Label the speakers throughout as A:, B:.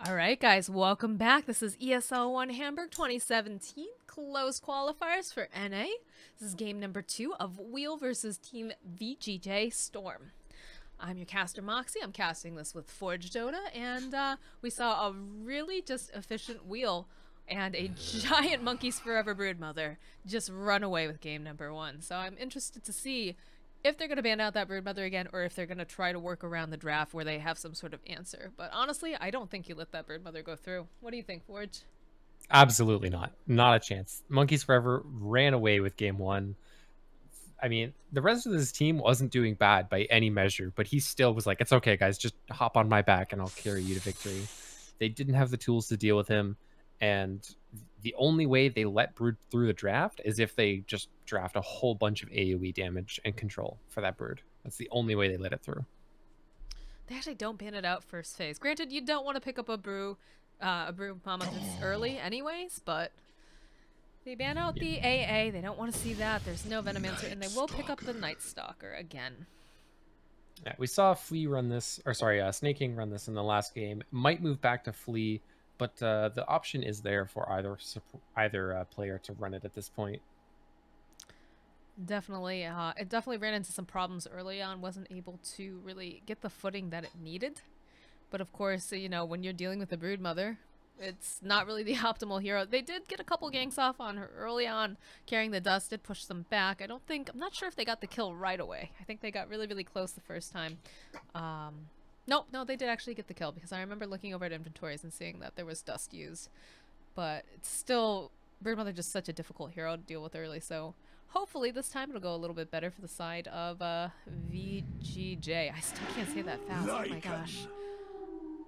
A: All right, guys, welcome back. This is ESL One Hamburg 2017 closed qualifiers for NA. This is game number 2 of Wheel versus Team VGJ.Storm. I'm your caster Moxie. I'm casting this with Forge Dota, and we saw a really just efficient Wheel and a giant Monkeys Forever Broodmother just run away with game number 1. So I'm interested to see if they're going to ban out that Broodmother again, or if they're going to try to work around the draft where they have some sort of answer. But honestly, I don't think you let that Broodmother go through. What do you think, Forge?
B: Absolutely not. Not a chance. Monkeys Forever ran away with game 1. I mean, the rest of his team wasn't doing bad by any measure, but he still was like, it's okay, guys, just hop on my back and I'll carry you to victory. They didn't have the tools to deal with him, and the only way they let Brood through the draft is if they just draft a whole bunch of AoE damage and control for that Brood. That's the only way they let it through.
A: They actually don't ban it out first phase. Granted, you don't want to pick up a Brood Mama this early anyways, but they ban out the AA. They don't want to see that. There's no Venomancer, and they will pick up the Night Stalker again.
B: Yeah, we saw Flea run this, or sorry, Snake King run this in the last game. Might move back to Flea, but the option is there for either player to run it at this point.
A: Definitely, it definitely ran into some problems early on. Wasn't able to really get the footing that it needed. But of course, you know, when you're dealing with the Broodmother, it's not really the optimal hero. They did get a couple ganks off on her early on. Carrying the dust did push them back. I'm not sure if they got the kill right away. I think they got really, really close the first time. No, they did actually get the kill, because I remember looking over at inventories and seeing that there was dust used. But it's still, Broodmother just such a difficult hero to deal with early, so hopefully this time it'll go a little bit better for the side of VGJ. I still can't say that fast. Oh my gosh.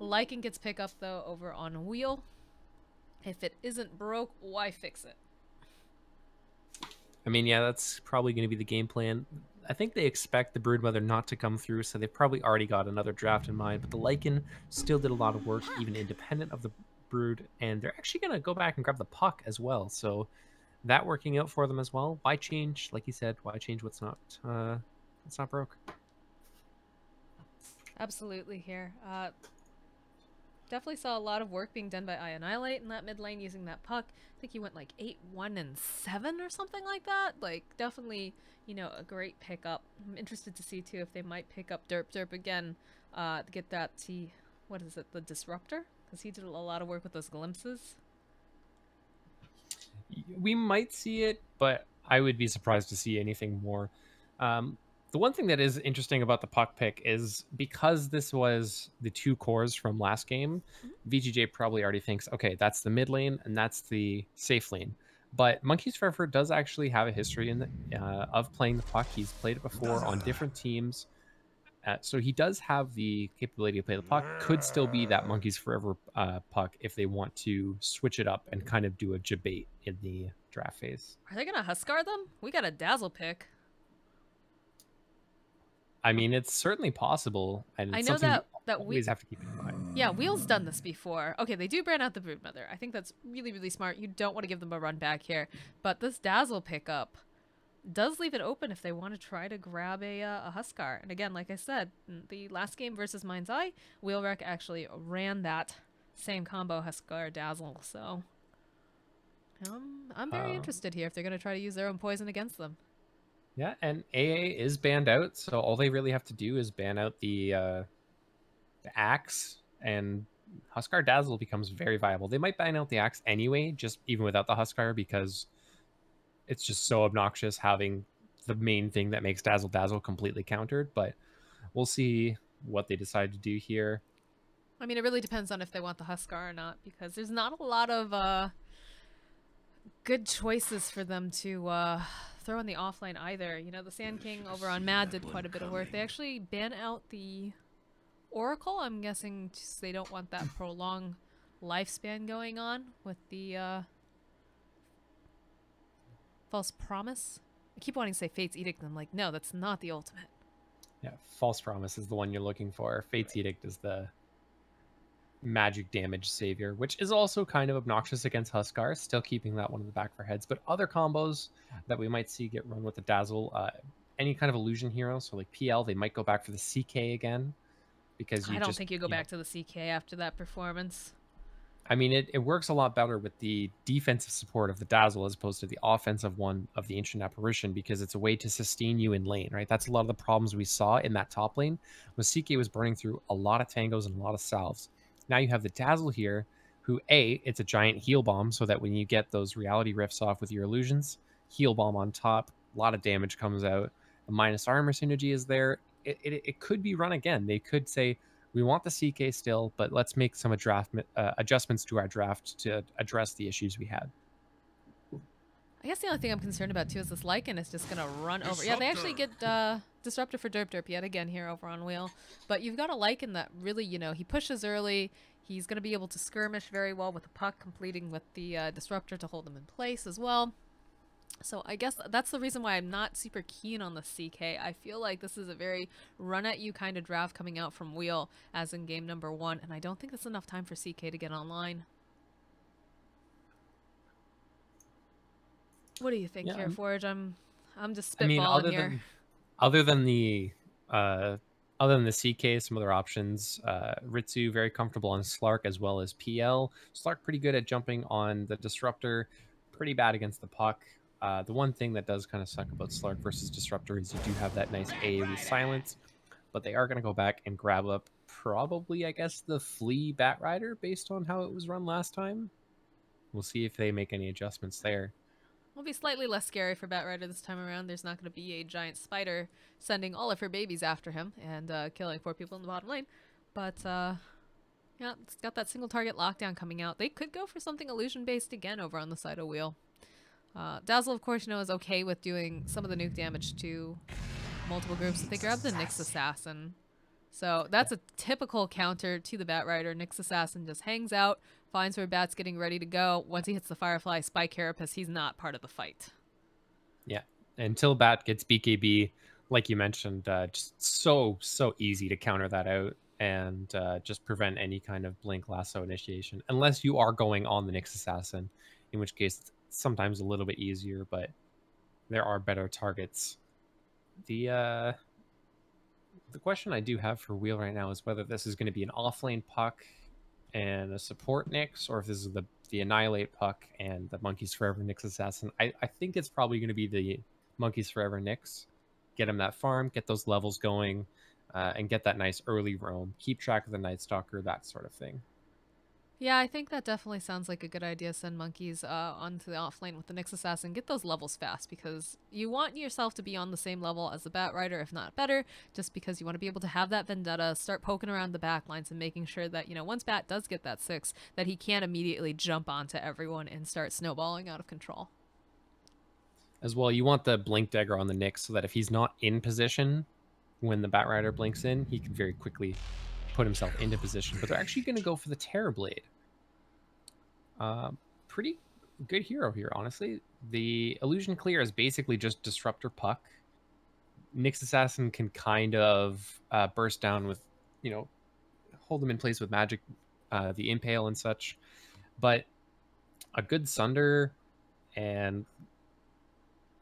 A: Lycan gets pick up though over on Wheel. If it isn't broke, why fix it?
B: I mean, yeah, that's probably going to be the game plan. I think they expect the Broodmother not to come through, so they've probably already got another draft in mind. But the Lycan still did a lot of work, even independent of the Brood, and they're actually going to go back and grab the Puck as well. So that working out for them as well. Why change, like you said, why change what's not broke?
A: Absolutely here. Definitely saw a lot of work being done by Annihilate in that mid lane using that Puck. I think he went like 8-1 and 7 or something like that. Like, definitely, you know, a great pickup. I'm interested to see too if they might pick up Derp again to get that what is it, the Disruptor? Because he did a lot of work with those glimpses.
B: We might see it, but I would be surprised to see anything more. The one thing that is interesting about the Puck pick is because this was the 2 cores from last game, VGJ probably already thinks, okay, that's the mid lane and that's the safe lane. But Monkeys Forever does actually have a history of playing the Puck. He's played it before on different teams. So he does have the capability to play the Puck. Could still be that Monkeys Forever Puck if they want to switch it up and kind of do a debate in the draft phase.
A: Are they going to Huskar them? We got a Dazzle pick.
B: I mean, it's certainly possible, and it's something you always have to keep in mind.
A: Yeah, Wheel's done this before. Okay, they do brand out the Broodmother. I think that's really, really smart. You don't want to give them a run back here. But this Dazzle pickup does leave it open if they want to try to grab a Huskar. And again, like I said, the last game versus Mind's Eye, Whreck actually ran that same combo Huskar Dazzle. So I'm very interested here if they're going to try to use their own poison against them.
B: Yeah, and AA is banned out, so all they really have to do is ban out the Axe, and Huskar Dazzle becomes very viable. They might ban out the Axe anyway, just even without the Huskar, because it's just so obnoxious having the main thing that makes Dazzle completely countered, but we'll see what they decide to do here.
A: I mean, it really depends on if they want the Huskar or not, because there's not a lot of good choices for them to throw in the offlane either. You know, the Sand King over on Mad did quite a bit of work. They actually ban out the Oracle. I'm guessing just they don't want that prolonged lifespan going on with the False Promise. I keep wanting to say Fate's Edict, and I'm like, no, that's not the ultimate.
B: Yeah, False Promise is the one you're looking for. Fate's Edict is the magic damage savior, which is also kind of obnoxious against Huskar, still keeping that one in the back of our heads. But other combos that we might see get run with the Dazzle, any kind of illusion hero, so like PL, they might go back for the CK again, because
A: I don't think you go back to the CK after that performance.
B: I mean, it works a lot better with the defensive support of the Dazzle as opposed to the offensive one of the Ancient Apparition, because it's a way to sustain you in lane, right? That's a lot of the problems we saw in that top lane, was CK was burning through a lot of tangos and a lot of salves. Now you have the Dazzle here, who, it's a giant heal bomb, so that when you get those reality rifts off with your illusions, heal bomb on top, a lot of damage comes out. A minus armor synergy is there. It could be run again. They could say, we want the CK still, but let's make some adjustments to our draft to address the issues we had.
A: I guess the only thing I'm concerned about too is this Lycan is just gonna run over. Yeah, they actually get Disruptor for Derp yet again here over on Wheel. But you've got a Lycan that really, you know, he pushes early. He's gonna be able to skirmish very well with the puck, completing with the Disruptor to hold them in place as well. So I guess that's the reason why I'm not super keen on the CK. I feel like this is a very run-at-you kind of draft coming out from Wheel, as in game number 1, and I don't think that's enough time for CK to get online. What do you think here, Forge? I'm just spitballing here.
B: Other than the CK, some other options. Ritsu very comfortable on Slark as well as PL. Slark pretty good at jumping on the Disruptor, pretty bad against the puck. The one thing that does kind of suck about Slark versus Disruptor is you do have that nice AoE silence, but they are going to go back and grab up probably, I guess, the Flea Batrider based on how it was run last time. We'll see if they make any adjustments there.
A: Will be slightly less scary for Batrider this time around. There's not going to be a giant spider sending all of her babies after him and killing 4 people in the bottom lane. But yeah, it's got that single target lockdown coming out. They could go for something illusion based again over on the side of Wheel. Dazzle, of course, you know, is okay with doing some of the nuke damage to multiple groups. If they grab the Nyx Assassin. So that's a typical counter to the Batrider. Nyx Assassin just hangs out, finds where Bat's getting ready to go. Once he hits the Firefly Spike Carapace, he's not part of the fight.
B: Yeah, until Bat gets BKB, like you mentioned, just so easy to counter that out and just prevent any kind of Blink Lasso initiation. Unless you are going on the Nyx Assassin, in which case it's sometimes a little bit easier, but there are better targets. The question I do have for Wheel right now is whether this is going to be an offlane puck and a support Nyx, or if this is the Annihilate puck and the Monkeys Forever Nyx Assassin. I think it's probably going to be the Monkeys Forever Nyx. Get him that farm, get those levels going, and get that nice early roam. Keep track of the Night Stalker, that sort of thing.
A: Yeah, I think that definitely sounds like a good idea. Send Monkeys onto the offlane with the Nyx Assassin. Get those levels fast, because you want yourself to be on the same level as the Batrider, if not better, just because you want to be able to have that Vendetta, start poking around the back lines and making sure that, you know, once Bat does get that 6, that he can't immediately jump onto everyone and start snowballing out of control.
B: As well, you want the Blink Dagger on the Nyx so that if he's not in position when the Batrider blinks in, he can very quickly put himself into position. But they're actually going to go for the Terrorblade. Pretty good hero here, honestly. The Illusion Clear is basically just Disruptor puck. Nyx Assassin can kind of burst down with, you know, hold them in place with magic, the Impale and such. But a good Sunder, and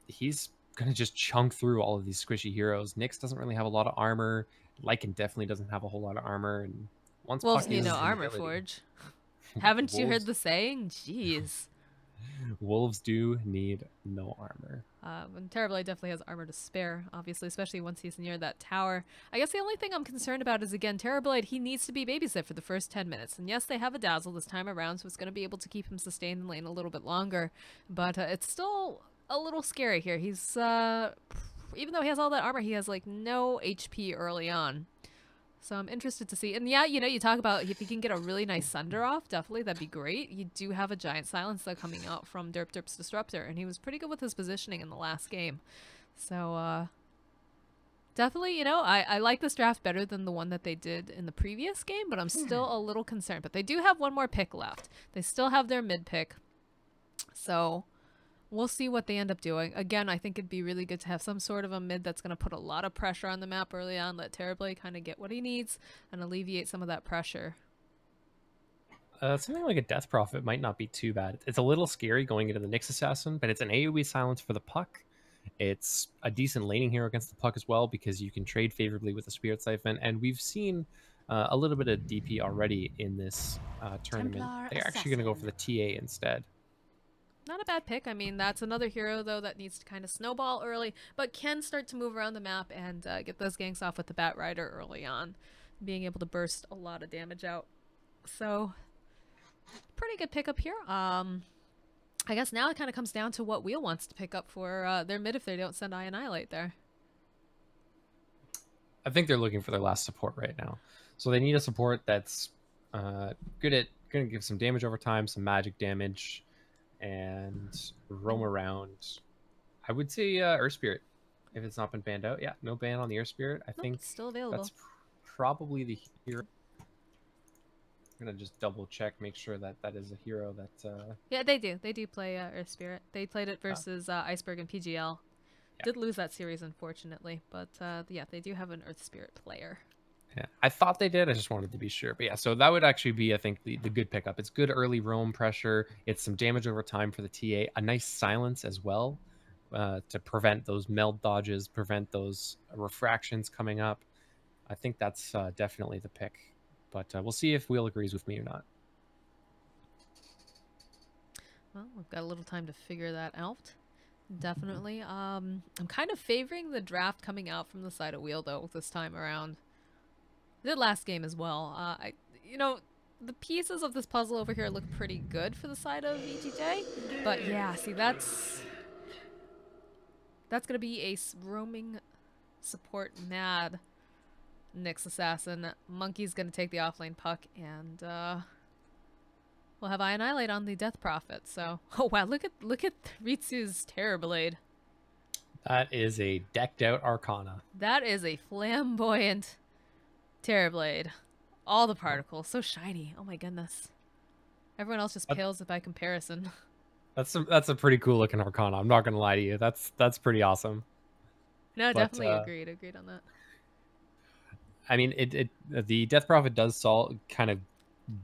B: he's going to just chunk through all of these squishy heroes. Nyx doesn't really have a lot of armor. Lycan definitely doesn't have a whole lot of armor. And once
A: Wolves need no armor, Forge. Haven't you heard the saying? Jeez.
B: Wolves do need no armor.
A: And Terrorblade definitely has armor to spare, obviously, especially once he's near that tower. I guess the only thing I'm concerned about is, again, Terrorblade, he needs to be babysit for the first 10 minutes. And yes, they have a Dazzle this time around, so it's going to be able to keep him sustained in lane a little bit longer. But it's still a little scary here. He's, even though he has all that armor, he has, like, no HP early on. So I'm interested to see. And yeah, you know, you talk about if you can get a really nice Sunder off, definitely that'd be great. You do have a giant silence though coming out from Derp's Disruptor, and he was pretty good with his positioning in the last game. So definitely, you know, I like this draft better than the one that they did in the previous game, but I'm still a little concerned. But they do have one more pick left. They still have their mid pick. So we'll see what they end up doing. Again, I think it'd be really good to have some sort of a mid that's going to put a lot of pressure on the map early on, let Terrorblade kind of get what he needs and alleviate some of that pressure.
B: Something like a Death Prophet might not be too bad. It's a little scary going into the Nyx Assassin, but it's an AoE silence for the puck. It's a decent laning hero against the puck as well, because you can trade favorably with the Spirit Siphon, and we've seen a little bit of DP already in this tournament.
A: Templar
B: They're actually going to go for the TA instead.
A: Not a bad pick. I mean, that's another hero, though, that needs to kind of snowball early, but can start to move around the map and get those ganks off with the Bat Rider early on, being able to burst a lot of damage out. So, pretty good pickup here. I guess now it kind of comes down to what Wheel wants to pick up for their mid if they don't send Annihilate there.
B: I think they're looking for their last support right now. So they need a support that's good at going to give some damage over time, some magic damage, and roam around. I would say Earth Spirit, if it's not been banned out. Yeah, no ban on the Earth Spirit. I think
A: it's still available.
B: That's probably the hero. I'm going to just double check, make sure that that is a hero that...
A: Yeah, they do. They do play Earth Spirit. They played it versus Iceberg and PGL. Yeah. Did lose that series, unfortunately. But yeah, they do have an Earth Spirit player.
B: Yeah, I thought they did. I just wanted to be sure. But yeah, so that would actually be, I think, the good pickup. It's good early roam pressure. It's some damage over time for the TA. A nice silence as well to prevent those meld dodges, prevent those refractions coming up. I think that's definitely the pick. But we'll see if Wheel agrees with me or not.
A: Well, we've got a little time to figure that out. Definitely. I'm kind of favoring the draft coming out from the side of Wheel, though, this time around. The last game as well. You know, the pieces of this puzzle over here look pretty good for the side of VGJ. But yeah, see, that's going to be a roaming support mad Nyx Assassin. Monkey's going to take the offlane puck, and we'll have Annihilate on the Death Prophet. So, oh wow, look at Ritsu's Terror Blade.
B: That is a decked out Arcana.
A: That is a flamboyant Terror Blade. All the particles, so shiny. Oh my goodness. Everyone else just pales by comparison.
B: That's a pretty cool looking Arcana. I'm not gonna lie to you. That's pretty awesome.
A: No, but, definitely agreed on that.
B: I mean, the Death Prophet does kind of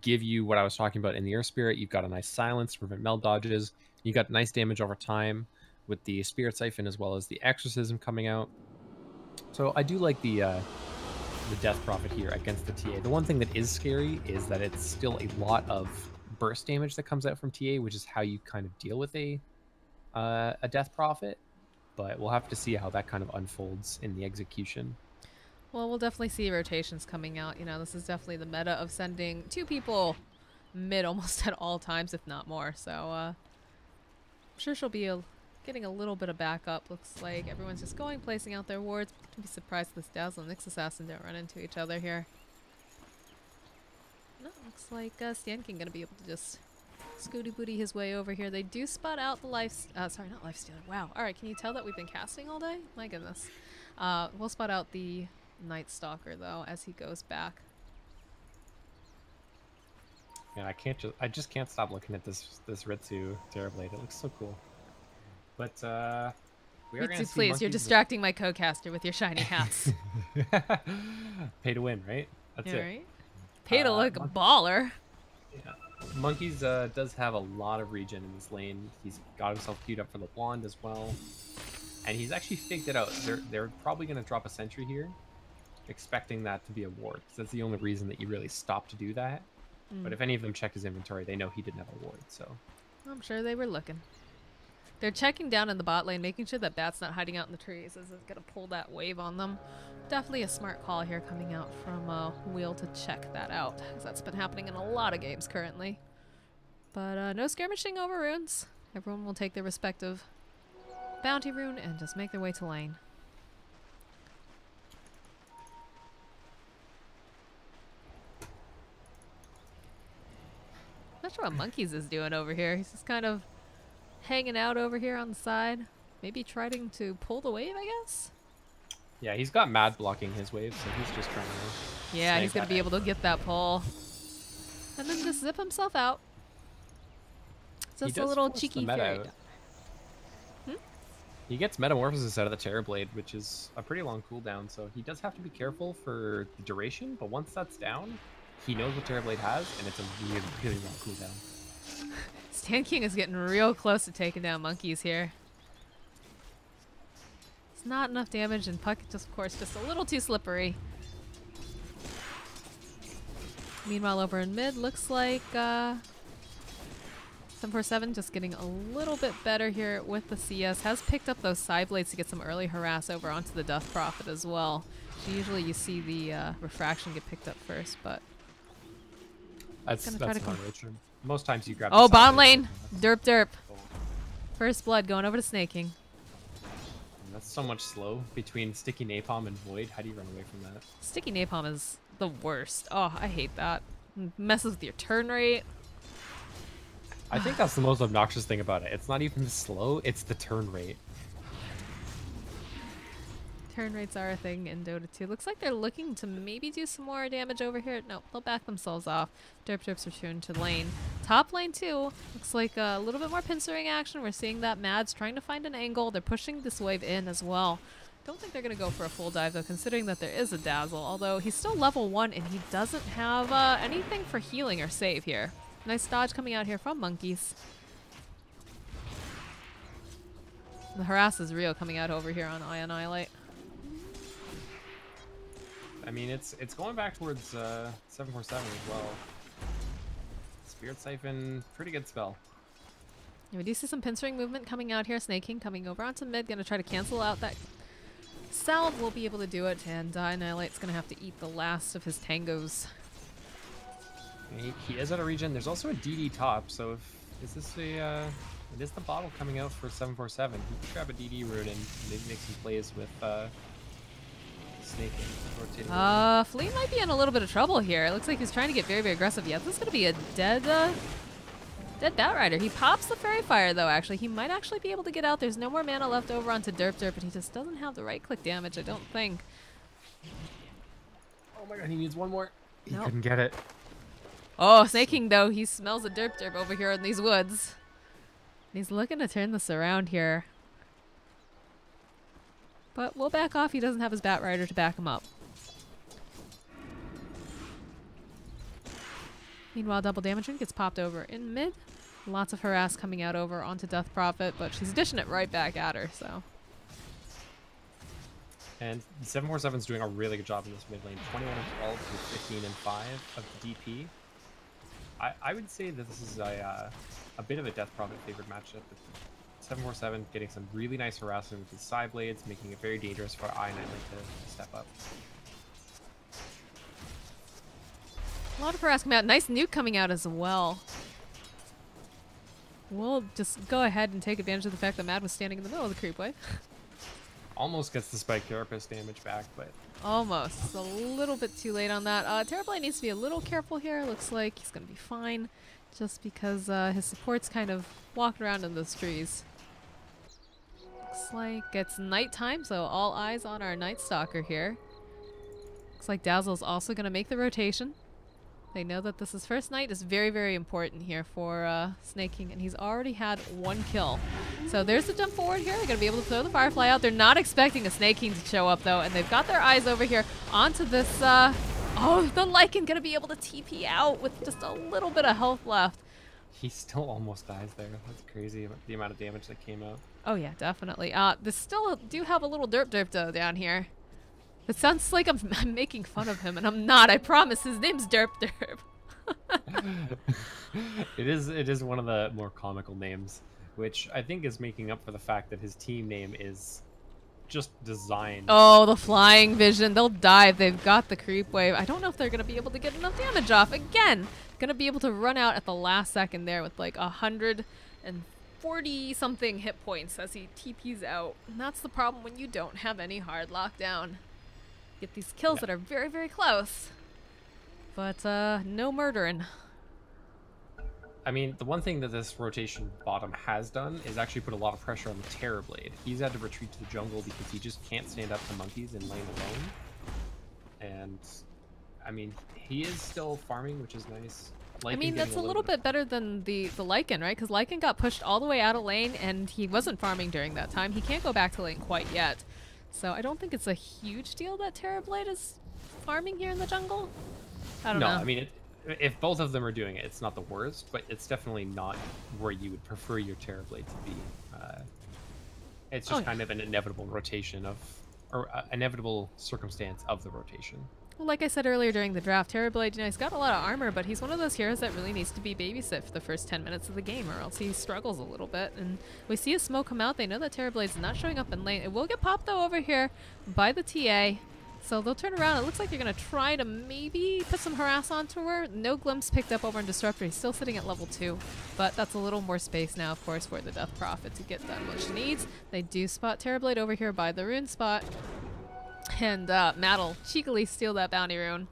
B: give you what I was talking about in the Earth Spirit. You've got a nice silence to prevent meld dodges. You got nice damage over time with the Spirit Siphon as well as the Exorcism coming out. So I do like the Death Prophet here against the TA. The one thing that is scary is that it's still a lot of burst damage that comes out from TA, which is how you kind of deal with a Death Prophet. But we'll have to see how that kind of unfolds in the execution.
A: Well, we'll definitely see rotations coming out. You know, this is definitely the meta of sending 2 people mid almost at all times, if not more. So I'm sure she'll be getting a little bit of backup. Looks like everyone's just going, placing out their wards. Don't be surprised if this Dazzle and Nyx Assassin don't run into each other here. No, looks like Stan King gonna be able to just scooty booty his way over here. They do spot out the sorry, not Lifestealer. Wow. All right, can you tell that we've been casting all day? My goodness. We'll spot out the Night Stalker though as he goes back.
B: Yeah, I just can't stop looking at this Ritsu Terrorblade. It looks so cool. But we are going to see
A: please, you're distracting my co-caster with your shiny hats.
B: Pay to win, right? That's it.
A: Right? Pay to look a baller.
B: Yeah. Monkeys does have a lot of regen in this lane. He's got himself queued up for the blonde as well. And he's actually faked it out. They're probably going to drop a sentry here, expecting that to be a ward, because that's the only reason that you really stop to do that. But if any of them check his inventory, they know he didn't have a ward, so
A: I'm sure they were looking. They're checking down in the bot lane, making sure that Bat's not hiding out in the trees, as it's gonna pull that wave on them. Definitely a smart call here coming out from Wheel to check that out, because that's been happening in a lot of games currently. But no skirmishing over runes. Everyone will take their respective bounty rune and just make their way to lane. Not sure what Monkeys is doing over here. He's just kind of hanging out over here on the side. Maybe trying to pull the wave, I guess?
B: Yeah, he's got Mad blocking his wave, so he's just trying to...
A: Yeah, he's going to be able to get that pull. And then just zip himself out. Just a little cheeky fairy.
B: He gets Metamorphosis out of the Terrorblade, which is a pretty long cooldown, so he does have to be careful for the duration, but once that's down, he knows what Terrorblade has, and it's a really, really long cooldown.
A: Stan King is getting real close to taking down Monkeys here. It's not enough damage, and Puck just, of course, just a little too slippery. Meanwhile, over in mid, looks like 747 just getting a little bit better here with the CS. Has picked up those side blades to get some early harass over onto the Death Prophet as well. So usually you see the refraction get picked up first, but
B: that's not really true. Most times you grab.
A: Oh, bottom lane, derp. First blood going over to Snaking.
B: That's so much slow between Sticky Napalm and Void. How do you run away from that?
A: Sticky Napalm is the worst. Oh, I hate that. Messes with your turn rate.
B: I think that's the most obnoxious thing about it. It's not even slow, it's the turn rate.
A: Turn rates are a thing in Dota 2. Looks like they're looking to maybe do some more damage over here. Nope, they'll back themselves off. Derps return to lane. Top lane too. Looks like a little bit more pincering action. We're seeing that Mad's trying to find an angle. They're pushing this wave in as well. Don't think they're going to go for a full dive though, considering that there is a Dazzle. Although he's still level 1 and he doesn't have anything for healing or save here. Nice dodge coming out here from Monkeys. The harass is real coming out over here on Annihilate.
B: I mean, it's going back towards 747 as well. Spirit Siphon, pretty good spell.
A: Yeah, we do see some pincering movement coming out here. Snaking coming over onto mid, gonna try to cancel out that salve. Will be able to do it, and Annihilate's gonna have to eat the last of his tangos.
B: He is out of region. There's also a DD top, so is this a it is the bottle coming out for 747. He can grab a DD route and maybe make some plays with Snaking.
A: Flea might be in a little bit of trouble here. It looks like he's trying to get very, very aggressive. Yeah, this is gonna be a dead Batrider. He pops the Fairy Fire though, actually. He might actually be able to get out. There's no more mana left over onto Derp, but he just doesn't have the right click damage, I don't think.
B: Oh my god, he needs one more. He
A: Nope.
B: couldn't get it.
A: Oh, Snaking though, he smells a Derp over here in these woods. He's looking to turn this around here. But we'll back off. He doesn't have his Batrider to back him up. Meanwhile, double damage gets popped over in mid. Lots of harass coming out over onto Death Prophet, but she's dishing it right back at her, so.
B: And 747's doing a really good job in this mid lane. 21 and 12 with 15 and 5 of DP. I would say that this is a bit of a Death Prophet favored matchup. 747 getting some really nice harassment with his side blades, making it very dangerous for I-9 to step up.
A: A lot of harass coming out. Nice nuke coming out as well. We'll just go ahead and take advantage of the fact that Mad was standing in the middle of the creep wave.
B: Almost gets the Spike Carapace damage back, but...
A: Almost. It's a little bit too late on that. Terrorblade needs to be a little careful here. Looks like he's going to be fine. Just because his support's kind of walked around in those trees. Looks like it's nighttime, so all eyes on our Night Stalker here. Looks like Dazzle's also going to make the rotation. They know that this is first night is very, very important here for Snaking, and he's already had 1 kill. So there's the jump forward here. They're going to be able to throw the Firefly out. They're not expecting a Snaking to show up, though, and they've got their eyes over here onto this... oh, the Lycan going to be able to TP out with just a little bit of health left.
B: He still almost dies there. That's crazy, the amount of damage that came out.
A: Oh, yeah, definitely. They still do have a little derp though down here. It sounds like I'm making fun of him, and I'm not. I promise. His name's Derp.
B: It is one of the more comical names, which I think is making up for the fact that his team name is just designed.
A: Oh, the flying vision. They'll dive. They've got the creep wave. I don't know if they're going to be able to get enough damage off. Again, going to be able to run out at the last second there with like 140 something hit points as he TPs out. And that's the problem when you don't have any hard lockdown. Get these kills that are very, very close. But no murdering.
B: I mean, the one thing that this rotation bottom has done is actually put a lot of pressure on the Terrorblade. He's had to retreat to the jungle because he just can't stand up to Monkeys in lane alone. And, I mean, he is still farming, which is nice.
A: I mean, that's a little bit better than the Lycan, right? Because Lycan got pushed all the way out of lane, and he wasn't farming during that time. He can't go back to lane quite yet. So I don't think it's a huge deal that Terrorblade is farming here in the jungle. I don't know.
B: No, I mean, if both of them are doing it, it's not the worst, but it's definitely not where you would prefer your Terrorblade to be. It's just kind of an inevitable rotation of, or inevitable circumstance of the rotation.
A: Well, like I said earlier during the draft, Terrorblade, you know, he's got a lot of armor, but he's one of those heroes that really needs to be babysit for the first 10 minutes of the game, or else he struggles a little bit. And we see a smoke come out. They know that Terrorblade's not showing up in lane. It will get popped, though, over here by the TA. So they'll turn around. It looks like they're going to try to maybe put some harass onto her. No glimpse picked up over in Disruptor. He's still sitting at level 2. But that's a little more space now, of course, for the Death Prophet to get done what she needs. They do spot Terrorblade over here by the rune spot. And Matt'll cheekily steal that bounty rune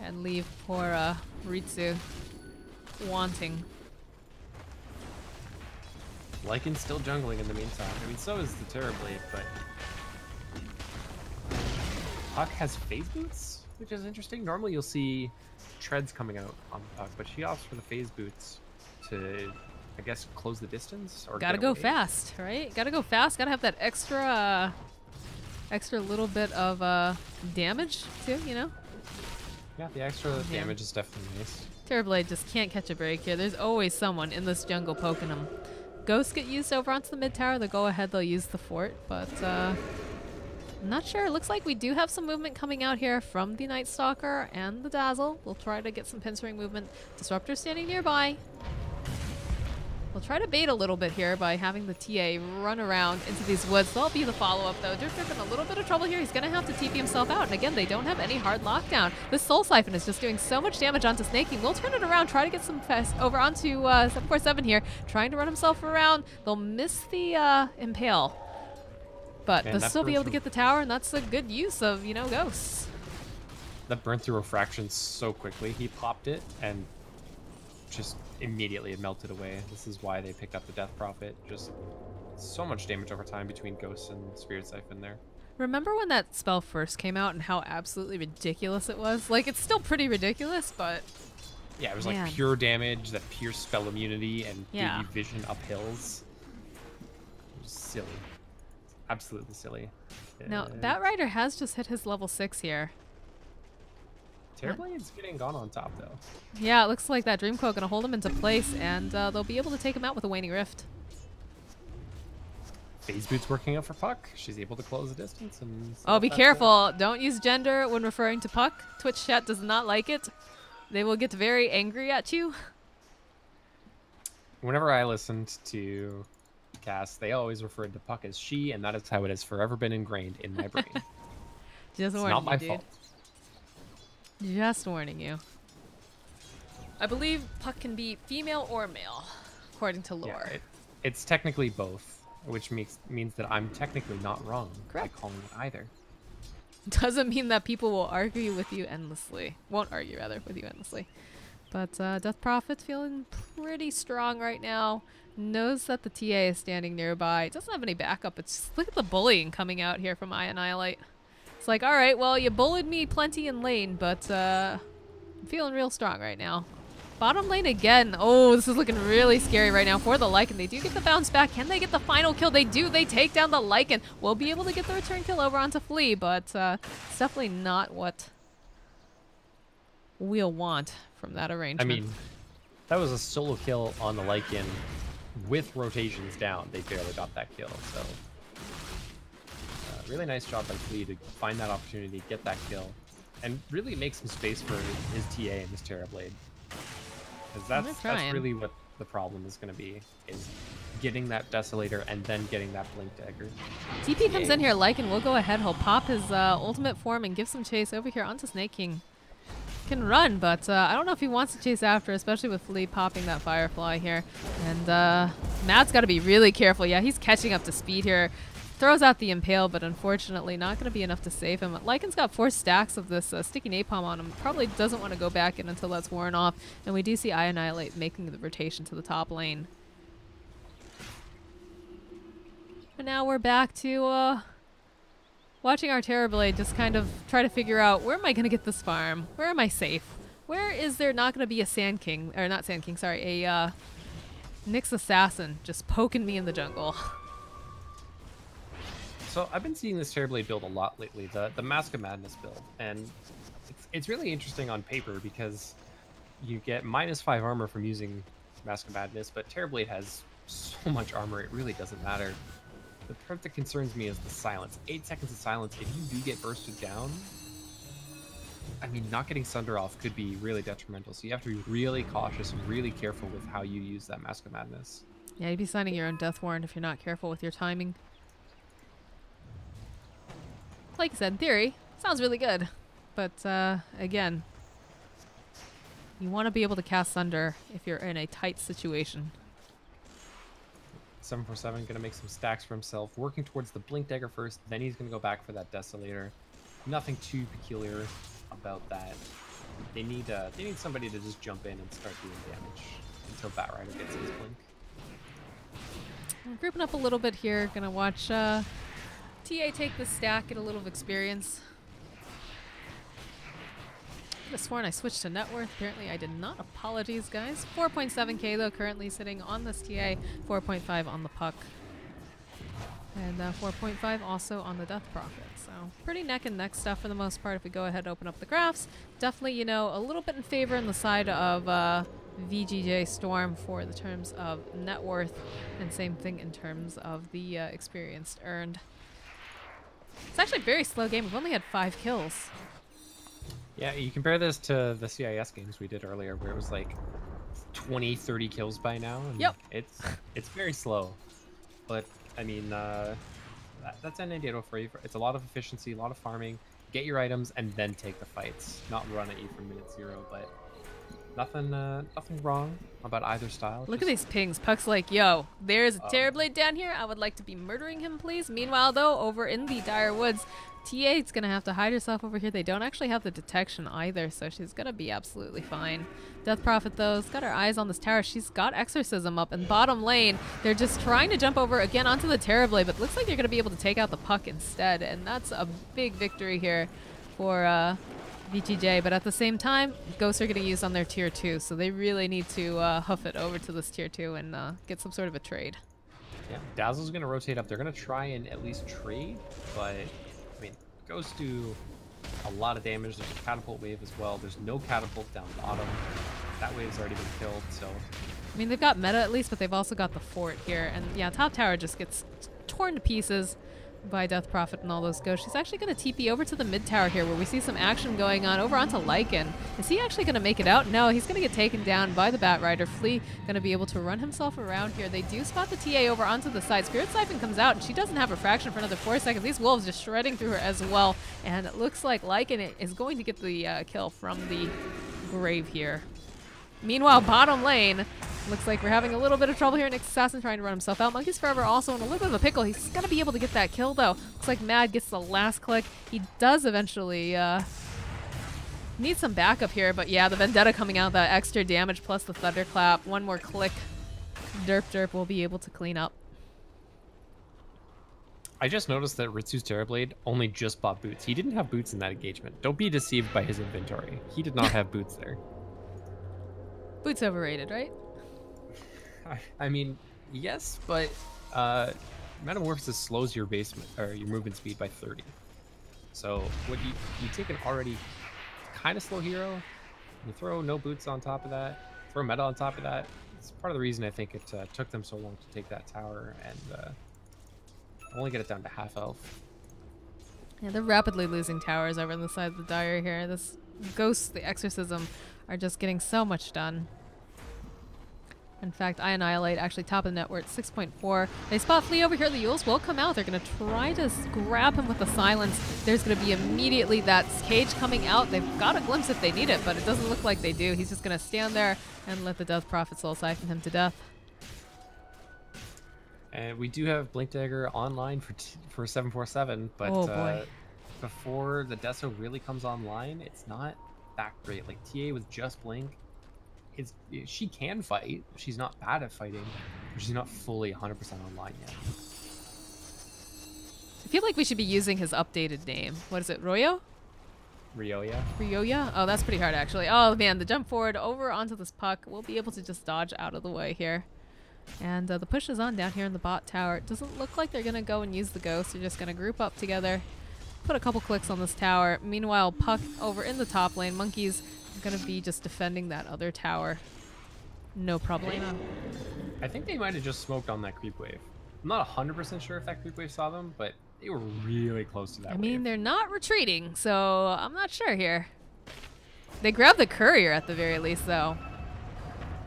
A: and leave poor Ritsu wanting.
B: Lycan's still jungling in the meantime. I mean, so is the Terrorblade, but Puck has phase boots, which is interesting. Normally you'll see treads coming out on Puck, but she opts for the phase boots to, I guess, close the distance. Or
A: gotta go fast, right? Gotta go fast. Gotta have that extra little bit of damage too, you know?
B: Yeah, the extra damage is definitely nice.
A: Terrorblade just can't catch a break here. There's always someone in this jungle poking him. Ghosts get used over onto the mid tower. They'll go ahead, they'll use the fort, but I'm not sure. It looks like we do have some movement coming out here from the Night Stalker and the Dazzle. We'll try to get some pincer movement. Disruptor standing nearby. We'll try to bait a little bit here by having the TA run around into these woods. That'll be the follow-up, though. Drifter in a little bit of trouble here. He's going to have to TP himself out. And again, they don't have any hard lockdown. This Soul Siphon is just doing so much damage onto Snaking. We'll turn it around, try to get some fest over onto 747 here. Trying to run himself around. They'll miss the Impale. But they'll still be able to get the tower, and that's a good use of, you know, Ghosts.
B: That burned through refraction so quickly. He popped it, and just immediately it melted away. This is why they picked up the Death Prophet. Just so much damage over time between Ghosts and Spirit Siphon there.
A: Remember when that spell first came out and how absolutely ridiculous it was? Like, it's still pretty ridiculous, but...
B: Yeah, it was like pure damage, that pure spell immunity, and gave you vision up hills. It was silly. Absolutely silly.
A: Now, Batrider has just hit his level 6 here.
B: Terrorblade's getting gone on top, though.
A: Yeah, it looks like that Dreamcoat going to hold him into place, and they'll be able to take him out with a Waning Rift.
B: Phase Boot's working out for Puck. She's able to close the distance. And
A: oh, be careful. Don't use gender when referring to Puck. Twitch chat does not like it. They will get very angry at you.
B: Whenever I listened to cast, they always referred to Puck as she, and that is how it has forever been ingrained in my brain.
A: Just
B: it's
A: warning
B: not my
A: you,
B: fault.
A: Just warning you. I believe Puck can be female or male, according to lore.
B: Yeah, it's technically both, which means that I'm technically not wrong by calling it either.
A: Doesn't mean that people will argue with you endlessly. Won't argue, rather, with you endlessly. But Death Prophet's feeling pretty strong right now. Knows that the TA is standing nearby. Doesn't have any backup. It's look at the bullying coming out here from Annihilate. It's like, all right, well, you bullied me plenty in lane, but I'm feeling real strong right now. Bottom lane again. Oh, this is looking really scary right now for the Lycan. They do get the bounce back. Can they get the final kill? They do. They take down the Lycan. We'll be able to get the return kill over onto Flea, but it's definitely not what we'll want from that arrangement.
B: I mean, that was a solo kill on the Lycan with rotations down. They barely got that kill, so really nice job by Flea to find that opportunity, get that kill, and really make some space for his TA and his Terrorblade. Because that's really what the problem is going to be, is getting that Desolator and then getting that Blink Dagger.
A: TP comes in here, Lycan will go ahead. He'll pop his ultimate form and give some chase over here onto Snake King. Can run, but I don't know if he wants to chase after, especially with Flea popping that Firefly here. And Matt's got to be really careful. Yeah, he's catching up to speed here. Throws out the Impale, but unfortunately not going to be enough to save him. Lycan's got 4 stacks of this sticky napalm on him. Probably doesn't want to go back in until that's worn off. And we do see Annihilate making the rotation to the top lane. And now we're back to watching our Terrorblade just kind of try to figure out, where am I going to get this farm? Where am I safe? Where is there not going to be a Sand King, or not Sand King, sorry, a Nyx Assassin just poking me in the jungle?
B: So I've been seeing this Terrorblade build a lot lately, the Mask of Madness build, and it's really interesting on paper because you get -5 armor from using Mask of Madness, but Terrorblade has so much armor it really doesn't matter. The part that concerns me is the silence. 8 seconds of silence. If you do get bursted down, I mean, not getting Sunder off could be really detrimental. So you have to be really cautious and really careful with how you use that Mask of Madness.
A: Yeah, you'd be signing your own death warrant if you're not careful with your timing. Like I said, in theory, sounds really good. But, again, you want to be able to cast Sunder if you're in a tight situation.
B: 747 going to make some stacks for himself, working towards the Blink Dagger first, then he's going to go back for that Desolator. Nothing too peculiar about that. They need somebody to just jump in and start doing damage until Batrider gets his Blink.
A: I'm grouping up a little bit here. Gonna watch TA take the stack, get a little experience. I could have sworn I switched to net worth. Apparently I did not. Apologies, guys. 4.7k though, currently sitting on this TA. 4.5 on the puck. And 4.5 also on the Death Prophet. So pretty neck and neck stuff for the most part if we go ahead and open up the graphs. Definitely, you know, a little bit in favor on the side of VGJ.Storm for the terms of net worth. And same thing in terms of the experience earned. It's actually a very slow game. We've only had 5 kills.
B: Yeah, you compare this to the CIS games we did earlier where it was like 20, 30 kills by now. And
A: yep.
B: It's very slow. But, I mean, that's NA Dota for you. It's a lot of efficiency, a lot of farming. Get your items and then take the fights. Not run at you from minute 0, but nothing wrong about either style.
A: Look at these pings. Puck's like, yo, there's a Terrorblade down here. I would like to be murdering him, please. Meanwhile, though, over in the Dire Woods, TA is going to have to hide herself over here. They don't actually have the detection either, so she's going to be absolutely fine. Death Prophet, though, has got her eyes on this tower. She's got Exorcism up in bottom lane. They're just trying to jump over again onto the Terrorblade, but looks like they're going to be able to take out the puck instead, and that's a big victory here for VGJ. But at the same time, Ghosts are getting used on their tier 2, so they really need to hoof it over to this tier 2 and get some sort of a trade.
B: Yeah, Dazzle's going to rotate up. They're going to try and at least trade, but I mean, Ghosts do a lot of damage. There's a catapult wave as well. There's no catapult down bottom. That wave's already been killed, so...
A: I mean, they've got meta at least, but they've also got the fort here. And yeah, top tower just gets torn to pieces by Death Prophet and all those ghosts. She's actually going to TP over to the mid tower here where we see some action going on over onto Lycan. Is he actually going to make it out? No, he's going to get taken down by the Batrider. Flea going to be able to run himself around here. They do spot the TA over onto the side. Spirit Siphon comes out and she doesn't have a fraction for another 4 seconds. These wolves just shredding through her as well. And it looks like Lycan is going to get the kill from the grave here. Meanwhile, bottom lane, looks like we're having a little bit of trouble here. Nick Assassin trying to run himself out. Monkey's Forever also in a little bit of a pickle. He's going to be able to get that kill, though. Looks like Mad gets the last click. He does eventually need some backup here, but yeah, the Vendetta coming out, that extra damage plus the Thunderclap. One more click. Derp will be able to clean up.
B: I just noticed that Ritsu's Terrorblade only just bought boots. He didn't have boots in that engagement. Don't be deceived by his inventory. He did not have boots there.
A: Boots overrated, right?
B: I mean, yes, but Metamorphosis slows your basement or your movement speed by 30. So what you take an already kind of slow hero, you throw no boots on top of that, throw meta on top of that. It's part of the reason I think it took them so long to take that tower and only get it down to half health.
A: Yeah, they're rapidly losing towers over on the side of the Dire here. This Ghost, the Exorcism, are just getting so much done. In fact, I Annihilate actually top of the net. We're at 6.4. They spot Flea over here. The Yules will come out. They're going to try to grab him with the silence. There's going to be immediately that cage coming out. They've got a glimpse if they need it, but it doesn't look like they do. He's just going to stand there and let the Death Prophet Soul Siphon him to death. And
B: we do have Blink Dagger online for 747, but
A: oh boy.
B: Before the Deso really comes online, it's not that great. Like TA with just Blink, she can fight. She's not bad at fighting, but she's not fully 100% online yet.
A: I feel like we should be using his updated name. What is it, Royo?
B: Ryoya.
A: Ryoya? Oh, that's pretty hard actually. Oh man, the jump forward over onto this puck. We'll be able to just dodge out of the way here. And the push is on down here in the bot tower. It doesn't look like they're going to go and use the ghost. They're just going to group up together, put a couple clicks on this tower. Meanwhile, Puck over in the top lane. Monkey's going to be just defending that other tower. No problemo.
B: I think they might have just smoked on that creep wave. I'm not 100% sure if that creep wave saw them, but they were really close to that wave.
A: I mean, they're not retreating, so I'm not sure here. They grabbed the courier at the very least, though.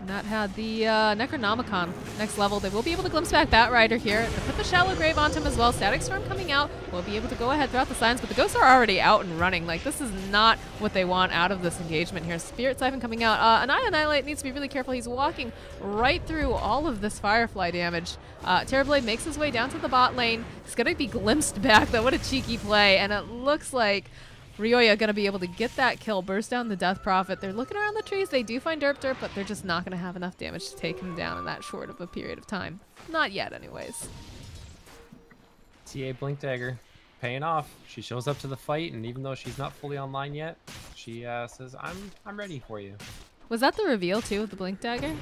A: And that had the Necronomicon next level. They will be able to glimpse back Batrider here. They put the Shallow Grave onto him as well. Static Storm coming out. Will be able to go ahead throughout the signs, but the ghosts are already out and running. Like, this is not what they want out of this engagement here. Spirit Siphon coming out. Annihilate needs to be really careful. He's walking right through all of this Firefly damage. Terrorblade makes his way down to the bot lane. He's going to be glimpsed back, though. What a cheeky play. And it looks like Ryoya gonna be able to get that kill, burst down the Death Prophet. They're looking around the trees. They do find Derp, but they're just not gonna have enough damage to take him down in that short of a period of time. Not yet, anyways.
B: TA Blink Dagger paying off. She shows up to the fight, and even though she's not fully online yet, she says, "I'm ready for you."
A: Was that the reveal too of the Blink Dagger?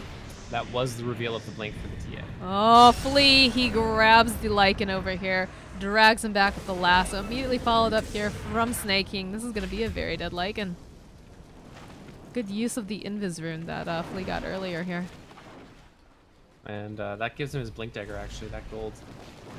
B: That was the reveal of the blink for the TA.
A: Oh, Flea! He grabs the Lycan over here, drags him back with the lasso. Immediately followed up here from Snake King. This is going to be a very dead Lycan. Good use of the Invis rune that Flea got earlier here.
B: And that gives him his Blink Dagger, actually, that gold.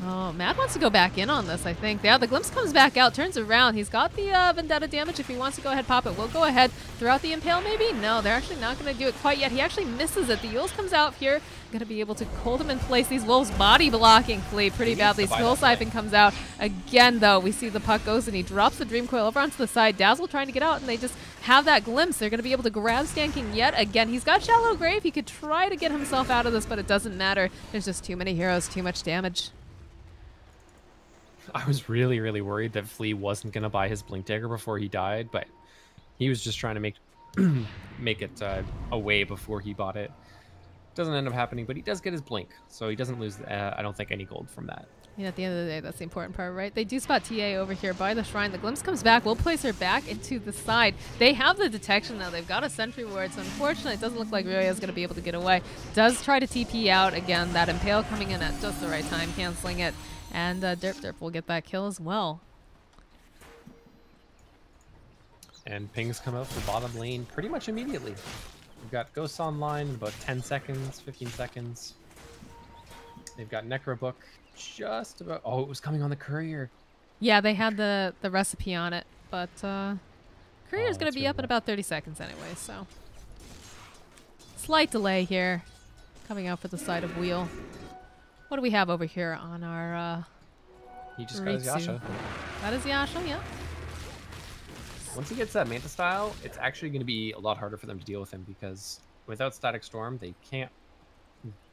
A: Oh, Mad wants to go back in on this, I think. Yeah, the Glimpse comes back out, turns around. He's got the Vendetta damage. If he wants to go ahead, pop it. We'll go ahead throughout the Impale, maybe? No, they're actually not going to do it quite yet. He actually misses it. The Yules comes out here. Going to be able to hold him in place. These Wolves body blocking Flea pretty badly. Skull Siphon comes out. Again, though, we see the puck goes and he drops the Dream Coil over onto the side. Dazzle trying to get out, and they just have that glimpse. They're going to be able to grab Stan King yet again. He's got Shallow Grave. He could try to get himself out of this, but it doesn't matter. There's just too many heroes, too much damage.
B: I was really, really worried that Flea wasn't going to buy his Blink Dagger before he died, but he was just trying to make it away before he bought it. Doesn't end up happening, but he does get his Blink, so he doesn't lose, I don't think, any gold from that.
A: Yeah, at the end of the day, that's the important part, right? They do spot TA over here by the shrine. The Glimpse comes back. We'll place her back into the side. They have the detection, though. They've got a sentry ward, so unfortunately, it doesn't look like Ryoya is going to be able to get away. Does try to TP out. Again, that Impale coming in at just the right time, canceling it. And Derp will get that kill as well.
B: And pings come out for bottom lane pretty much immediately. We've got Ghosts online in about 10 seconds, 15 seconds. They've got Necrobook just about... Oh, it was coming on the Courier.
A: Yeah, they had the recipe on it, but Courier's going to be up in about 30 seconds anyway, so... Slight delay here. Coming out for the side of Wheel. What do we have over here on our
B: He just got his Yasha.
A: That is Yasha, yeah.
B: Once he gets that Manta style, it's actually going to be a lot harder for them to deal with him because without Static Storm, they can't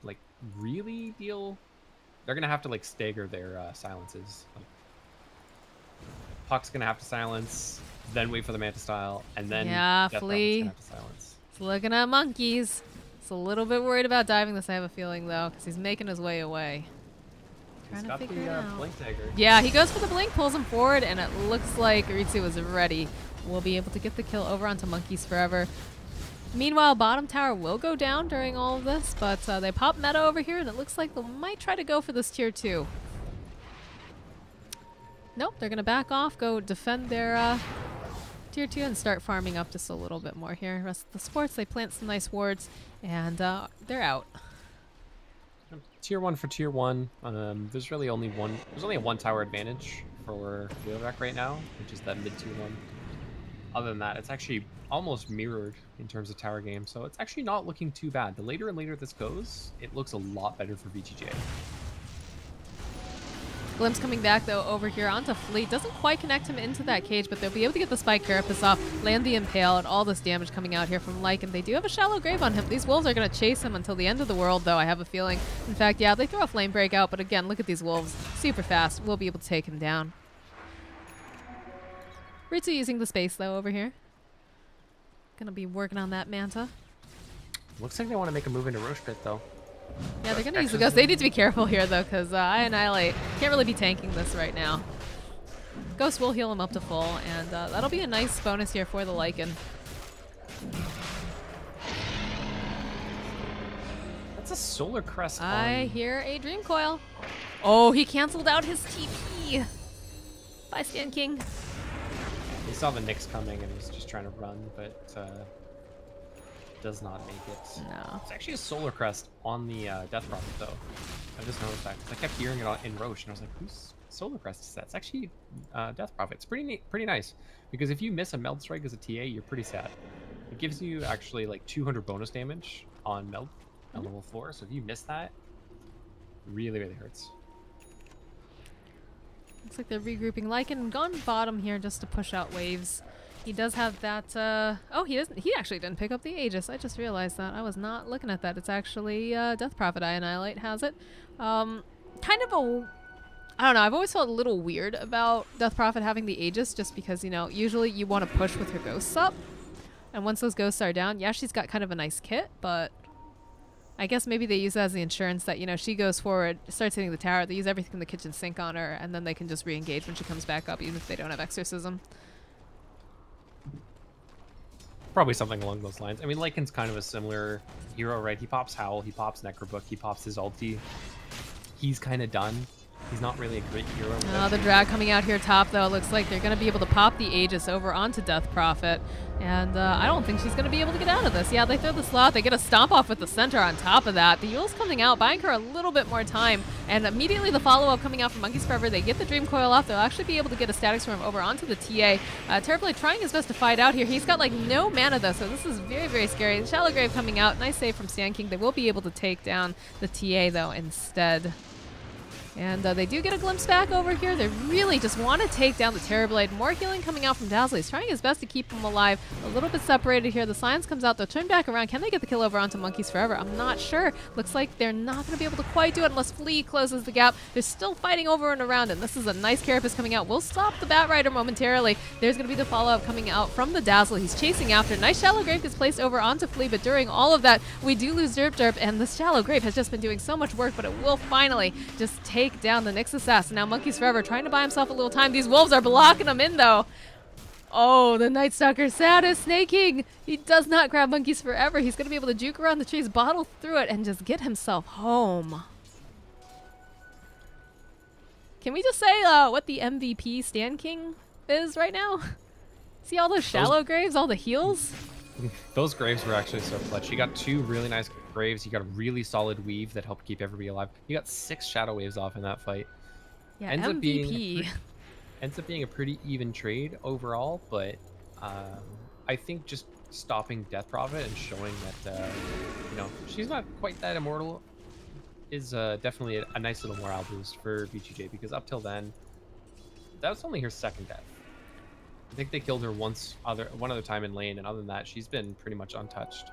B: like really deal. They're going to have to like stagger their silences. Like, Puck's going to have to silence, then wait for the Manta style, and then
A: Flea.
B: Have to silence.
A: It's looking at monkeys. He's a little bit worried about diving this, I have a feeling, though, because he's making his way away.
B: He's got the Blink Dagger.
A: Yeah, he goes for the Blink, pulls him forward, and it looks like Ritsu was ready. We'll be able to get the kill over onto Monkeys Forever. Meanwhile, bottom tower will go down during all of this, but they pop meta over here, and it looks like they might try to go for this tier 2. Nope, they're going to back off, go defend their tier 2 and start farming up just a little bit more here. Rest of the sports, they plant some nice wards, and they're out.
B: Tier 1 for tier 1. There's really only one. There's only a 1 tower advantage for Whreck right now, which is that mid tier 1. Other than that, it's actually almost mirrored in terms of tower game, so it's actually not looking too bad. The later and later this goes, it looks a lot better for VGJ.
A: Glimpse coming back, though, over here onto Fleet. Doesn't quite connect him into that cage, but they'll be able to get the Spike Carapace off, land the Impale, and all this damage coming out here from Lycan. They do have a Shallow Grave on him. These Wolves are going to chase him until the end of the world, though, I have a feeling. In fact, yeah, they throw a Flame Break out, but again, look at these Wolves. Super fast. We'll be able to take him down. Ritsu using the space, though, over here. Going to be working on that Manta.
B: Looks like they want to make a move into Roche Pit, though.
A: Yeah, they're going to use the Ghost. They need to be careful here, though, because I Annihilate can't really be tanking this right now. Ghost will heal him up to full, and that'll be a nice bonus here for the Lycan.
B: That's a Solar Crest
A: I hear a Dream Coil. Oh, he canceled out his TP. Bye, Stan King.
B: He saw the Nyx coming and was just trying to run, but does not make it.
A: No.
B: It's actually a Solar Crest on the Death Prophet, though. I just noticed that. I kept hearing it in Roche, and I was like, whose Solar Crest is that? It's actually Death Prophet. It's pretty neat, pretty nice. Because if you miss a Meld Strike as a TA, you're pretty sad. It gives you actually like 200 bonus damage on melt on level 4. So if you miss that, really, really hurts.
A: Looks like they're regrouping. Lycan gone bottom here just to push out waves. He does have that, oh, he doesn't, he actually didn't pick up the Aegis. I just realized that. I was not looking at that. It's actually, Death Prophet Annihilate has it. Kind of a, I don't know, I've always felt a little weird about Death Prophet having the Aegis just because, you know, usually you want to push with your ghosts up. And once those ghosts are down, yeah, she's got kind of a nice kit, but I guess maybe they use that as the insurance that, you know, she goes forward, starts hitting the tower, they use everything in the kitchen sink on her, and then they can just re-engage when she comes back up, even if they don't have Exorcism.
B: Probably something along those lines. I mean, Lycan's kind of a similar hero, right? He pops Howl, he pops Necrobook, he pops his ulti. He's kind of done. He's not really a great hero.
A: Oh, the drag coming out here top, though. It looks like they're going to be able to pop the Aegis over onto Death Prophet. And I don't think she's going to be able to get out of this. Yeah, they throw the slot. They get a stomp off with the center on top of that. The Yule's coming out, buying her a little bit more time. And immediately the follow-up coming out from Monkeys Forever. They get the Dream Coil off. They'll actually be able to get a Static Storm over onto the TA. Terribly trying his best to fight out here. He's got like no mana, though, so this is very, very scary. The Shallow Grave coming out. Nice save from Sand King. They will be able to take down the TA, though, instead. And they do get a glimpse back over here. They really just want to take down the Terrorblade. More healing coming out from Dazzle. He's trying his best to keep him alive. A little bit separated here. The Silence comes out. They'll turn back around. Can they get the kill over onto Monkeys Forever? I'm not sure. Looks like they're not going to be able to quite do it unless Flea closes the gap. They're still fighting over and around, and this is a nice Carapace coming out. We'll stop the Bat Rider momentarily. There's going to be the follow-up coming out from the Dazzle. He's chasing after. Nice Shallow Grave gets placed over onto Flea, but during all of that, we do lose Derp Derp, and the Shallow Grave has just been doing so much work, but it will finally just take down the Nyx Assassin. Now Monkeys Forever trying to buy himself a little time. These wolves are blocking him in, though. Oh, the Night Stalker Saddest snaking. He does not grab Monkeys Forever. He's going to be able to juke around the trees, bottle through it, and just get himself home. Can we just say what the MVP Sand King is right now? See all those shallow graves, all the heals?
B: Those graves were actually so clutch. You got 2 really nice graves. You got a really solid weave that helped keep everybody alive. You got 6 shadow waves off in that fight.
A: Yeah,
B: ends
A: MVP.
B: Ends up being a pretty even trade overall, but I think just stopping Death Prophet and showing that you know, she's not quite that immortal is definitely a nice little morale boost for VGJ, because up till then, that was only her 2nd death. I think they killed her one other time in lane, and other than that, she's been pretty much untouched.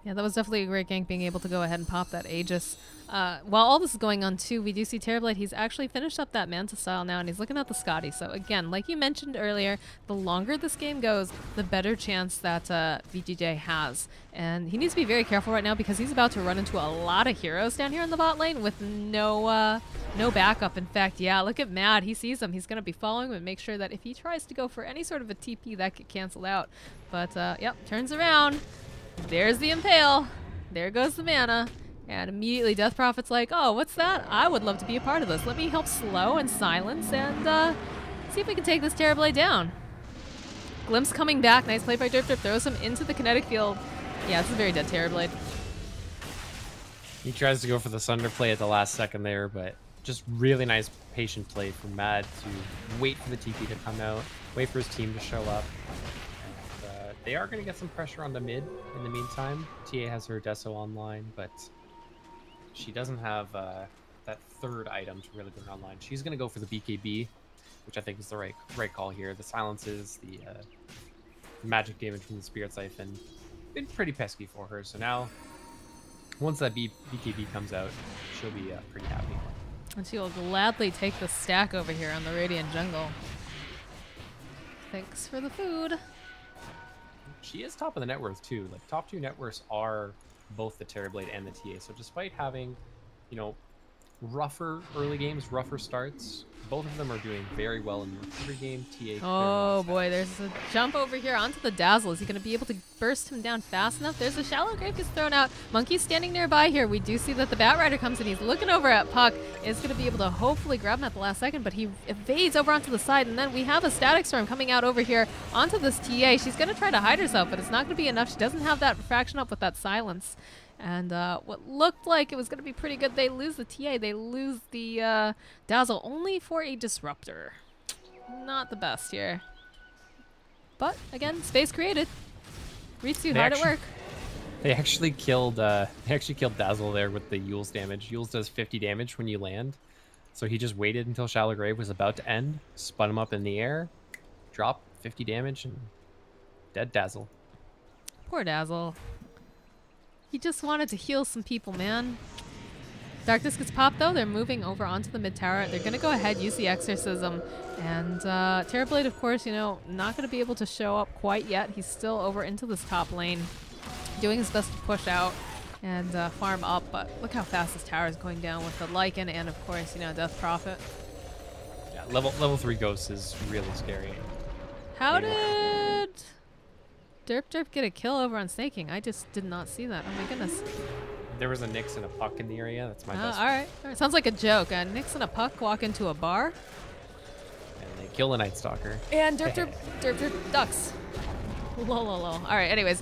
A: Yeah, that was definitely a great gank, being able to go ahead and pop that Aegis. While all this is going on, too, we do see Terrorblade. He's actually finished up that Manta style now, and he's looking at the Scotty. So, again, like you mentioned earlier, the longer this game goes, the better chance that VGJ has. And he needs to be very careful right now, because he's about to run into a lot of heroes down here in the bot lane with no backup. In fact, yeah, look at Mad. He sees them. He's going to be following him and make sure that if he tries to go for any sort of a TP, that get canceled out. But, yep, turns around. There's the Impale. There goes the mana. And immediately Death Prophet's like, oh, what's that? I would love to be a part of this. Let me help slow and silence and see if we can take this Terrorblade down. Glimpse coming back. Nice play by Derp Derp. Throws him into the kinetic field. Yeah, this is a very dead Terrorblade.
B: He tries to go for the Sunder play at the last second there, but just really nice patient play from Mad to wait for the TP to come out, wait for his team to show up. They are going to get some pressure on the mid in the meantime. TA has her Deso online, but she doesn't have that 3rd item to really bring online. She's going to go for the BKB, which I think is the right call here. The silences, the magic damage from the Spirit Siphon, been pretty pesky for her. So now, once that BKB comes out, she'll be pretty happy.
A: And she will gladly take the stack over here on the Radiant Jungle. Thanks for the food.
B: She is top of the net worth too. Like, top 2 net worths are both the Terrorblade and the TA. So despite having, you know, rougher early games, rougher starts, both of them are doing very well in the recovery game. TA.
A: Oh boy, there's a jump over here onto the Dazzle. Is he going to be able to burst him down fast enough? There's a Shallow Grave gets thrown out. Monkey's standing nearby here. We do see that the Bat Rider comes in. He's looking over at Puck. Is going to be able to hopefully grab him at the last second, but he evades over onto the side, and then we have a Static Storm coming out over here onto this TA. She's going to try to hide herself, but it's not going to be enough. She doesn't have that fraction up with that silence. And what looked like it was going to be pretty good, they lose the TA, they lose the Dazzle, only for a Disruptor. Not the best here. But again, space created. Ritsu hard at work.
B: They actually killed Dazzle there with the Yule's damage. Yule's does 50 damage when you land. So he just waited until Shallow Grave was about to end, spun him up in the air, dropped 50 damage, and dead Dazzle.
A: Poor Dazzle. He just wanted to heal some people, man. Darkness gets popped though. They're moving over onto the mid tower. They're going to go ahead, use the Exorcism. And Terrorblade, of course, you know, not going to be able to show up quite yet. He's still over into this top lane, doing his best to push out and farm up. But look how fast this tower is going down with the Lycan and, of course, you know, Death Prophet.
B: Yeah, level 3 Ghost is really scary.
A: How did Derp get a kill over on Snaking? I just did not see that. Oh my goodness.
B: There was a Nyx and a Puck in the area. That's my best.
A: All right. Sounds like a joke. Nyx and a Puck walk into a bar.
B: And they kill a Night Stalker.
A: And Derp ducks. Lol. All right, anyways.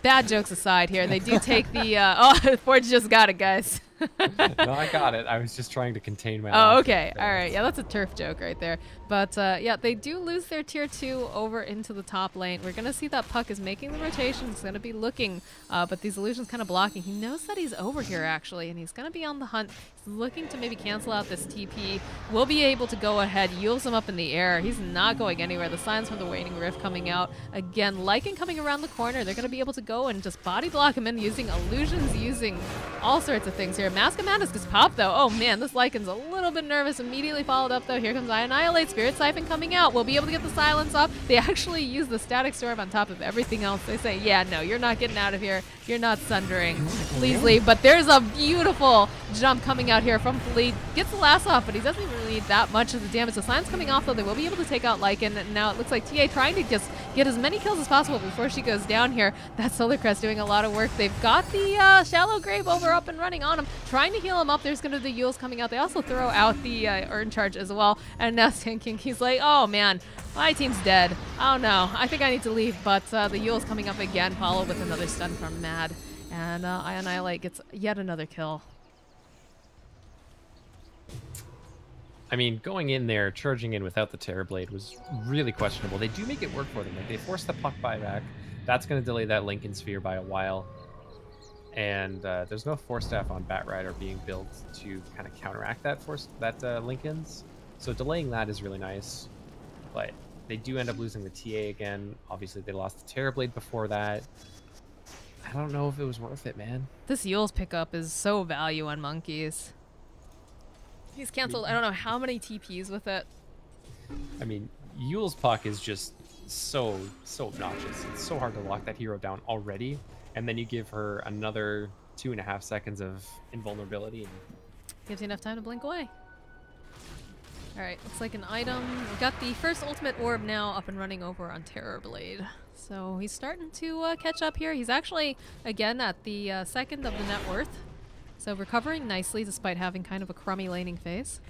A: Bad jokes aside here. They do take the... oh, Forge just got it, guys.
B: No, I got it. I was just trying to contain my...
A: Oh, okay. All right. Yeah, that's a turf joke right there. But, yeah, they do lose their tier 2 over into the top lane. We're going to see that Puck is making the rotation. He's going to be looking, but these illusions kind of blocking. He knows that he's over here, actually, and he's going to be on the hunt. He's looking to maybe cancel out this TP. We'll be able to go ahead, Yules him up in the air. He's not going anywhere. The signs from the Waning Rift coming out. Again, Lycan coming around the corner. They're going to be able to go and just body block him in using illusions, using all sorts of things here. Mask of Madness just popped, though. Oh, man, this Lycan's a little bit nervous. Immediately followed up, though. Here comes I Annihilate. Spirit Siphon coming out. We'll be able to get the silence off. They actually use the Static Storm on top of everything else. They say, yeah, no, you're not getting out of here. You're not sundering. Please leave. But there's a beautiful jump coming out here from Fleet. Gets the last off, but he doesn't even really need that much of the damage. The silence coming off, though. They will be able to take out Lycan. And now it looks like TA trying to just get as many kills as possible before she goes down here. That Solar Crest doing a lot of work. They've got the Shallow Grave over up and running on him, trying to heal him up. There's going to be the Yules coming out. They also throw out the Urn Charge as well. And now Stinking, he's like, oh man, my team's dead. Oh no, I think I need to leave. But the Yule's coming up again, followed with another stun from Mad. And I Annihilate gets yet another kill.
B: I mean, going in there, charging in without the Terrorblade was really questionable. They do make it work for them. Like, they force the Puck buyback. That's going to delay that Lincoln Sphere by a while. And there's no Force Staff on Bat Rider being built to kind of counteract that Lincoln's. So delaying that is really nice. But they do end up losing the TA again. Obviously, they lost the Terrorblade before that. I don't know if it was worth it, man.
A: This Yule's pickup is so value on Monkeys. He's canceled I don't know how many TPs with it.
B: I mean, Yule's Puck is just so obnoxious. It's so hard to lock that hero down already. And then you give her another 2.5 seconds of invulnerability.
A: Gives you enough time to blink away. Alright, looks like an item. We've got the first ultimate orb now up and running over on Terrorblade. So he's starting to catch up here. He's actually, again, at the second of the net worth. So recovering nicely despite having kind of a crummy laning phase.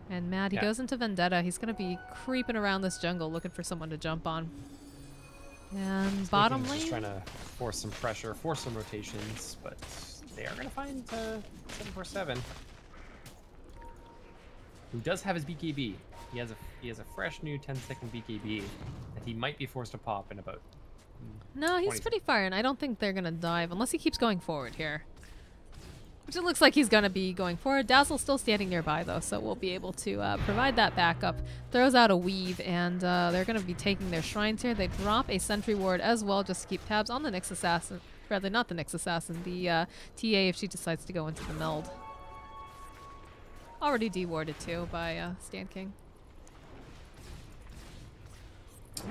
A: And Mad, he goes into Vendetta. He's going to be creeping around this jungle looking for someone to jump on. And so bottom lane?
B: Just trying to force some pressure, force some rotations, but they are going to find 747. Who does have his BKB. He has a fresh new 10-second BKB that he might be forced to pop in about...
A: No, he's pretty far, and I don't think they're going to dive unless he keeps going forward here. Which it looks like he's going to be going forward. Dazzle's still standing nearby, though, so we'll be able to provide that backup. Throws out a Weave, and they're going to be taking their shrines here. They drop a Sentry Ward as well, just to keep tabs on the Nyx Assassin. Rather, not the Nyx Assassin, the TA if she decides to go into the meld. Already dewarded, too, by Stan King.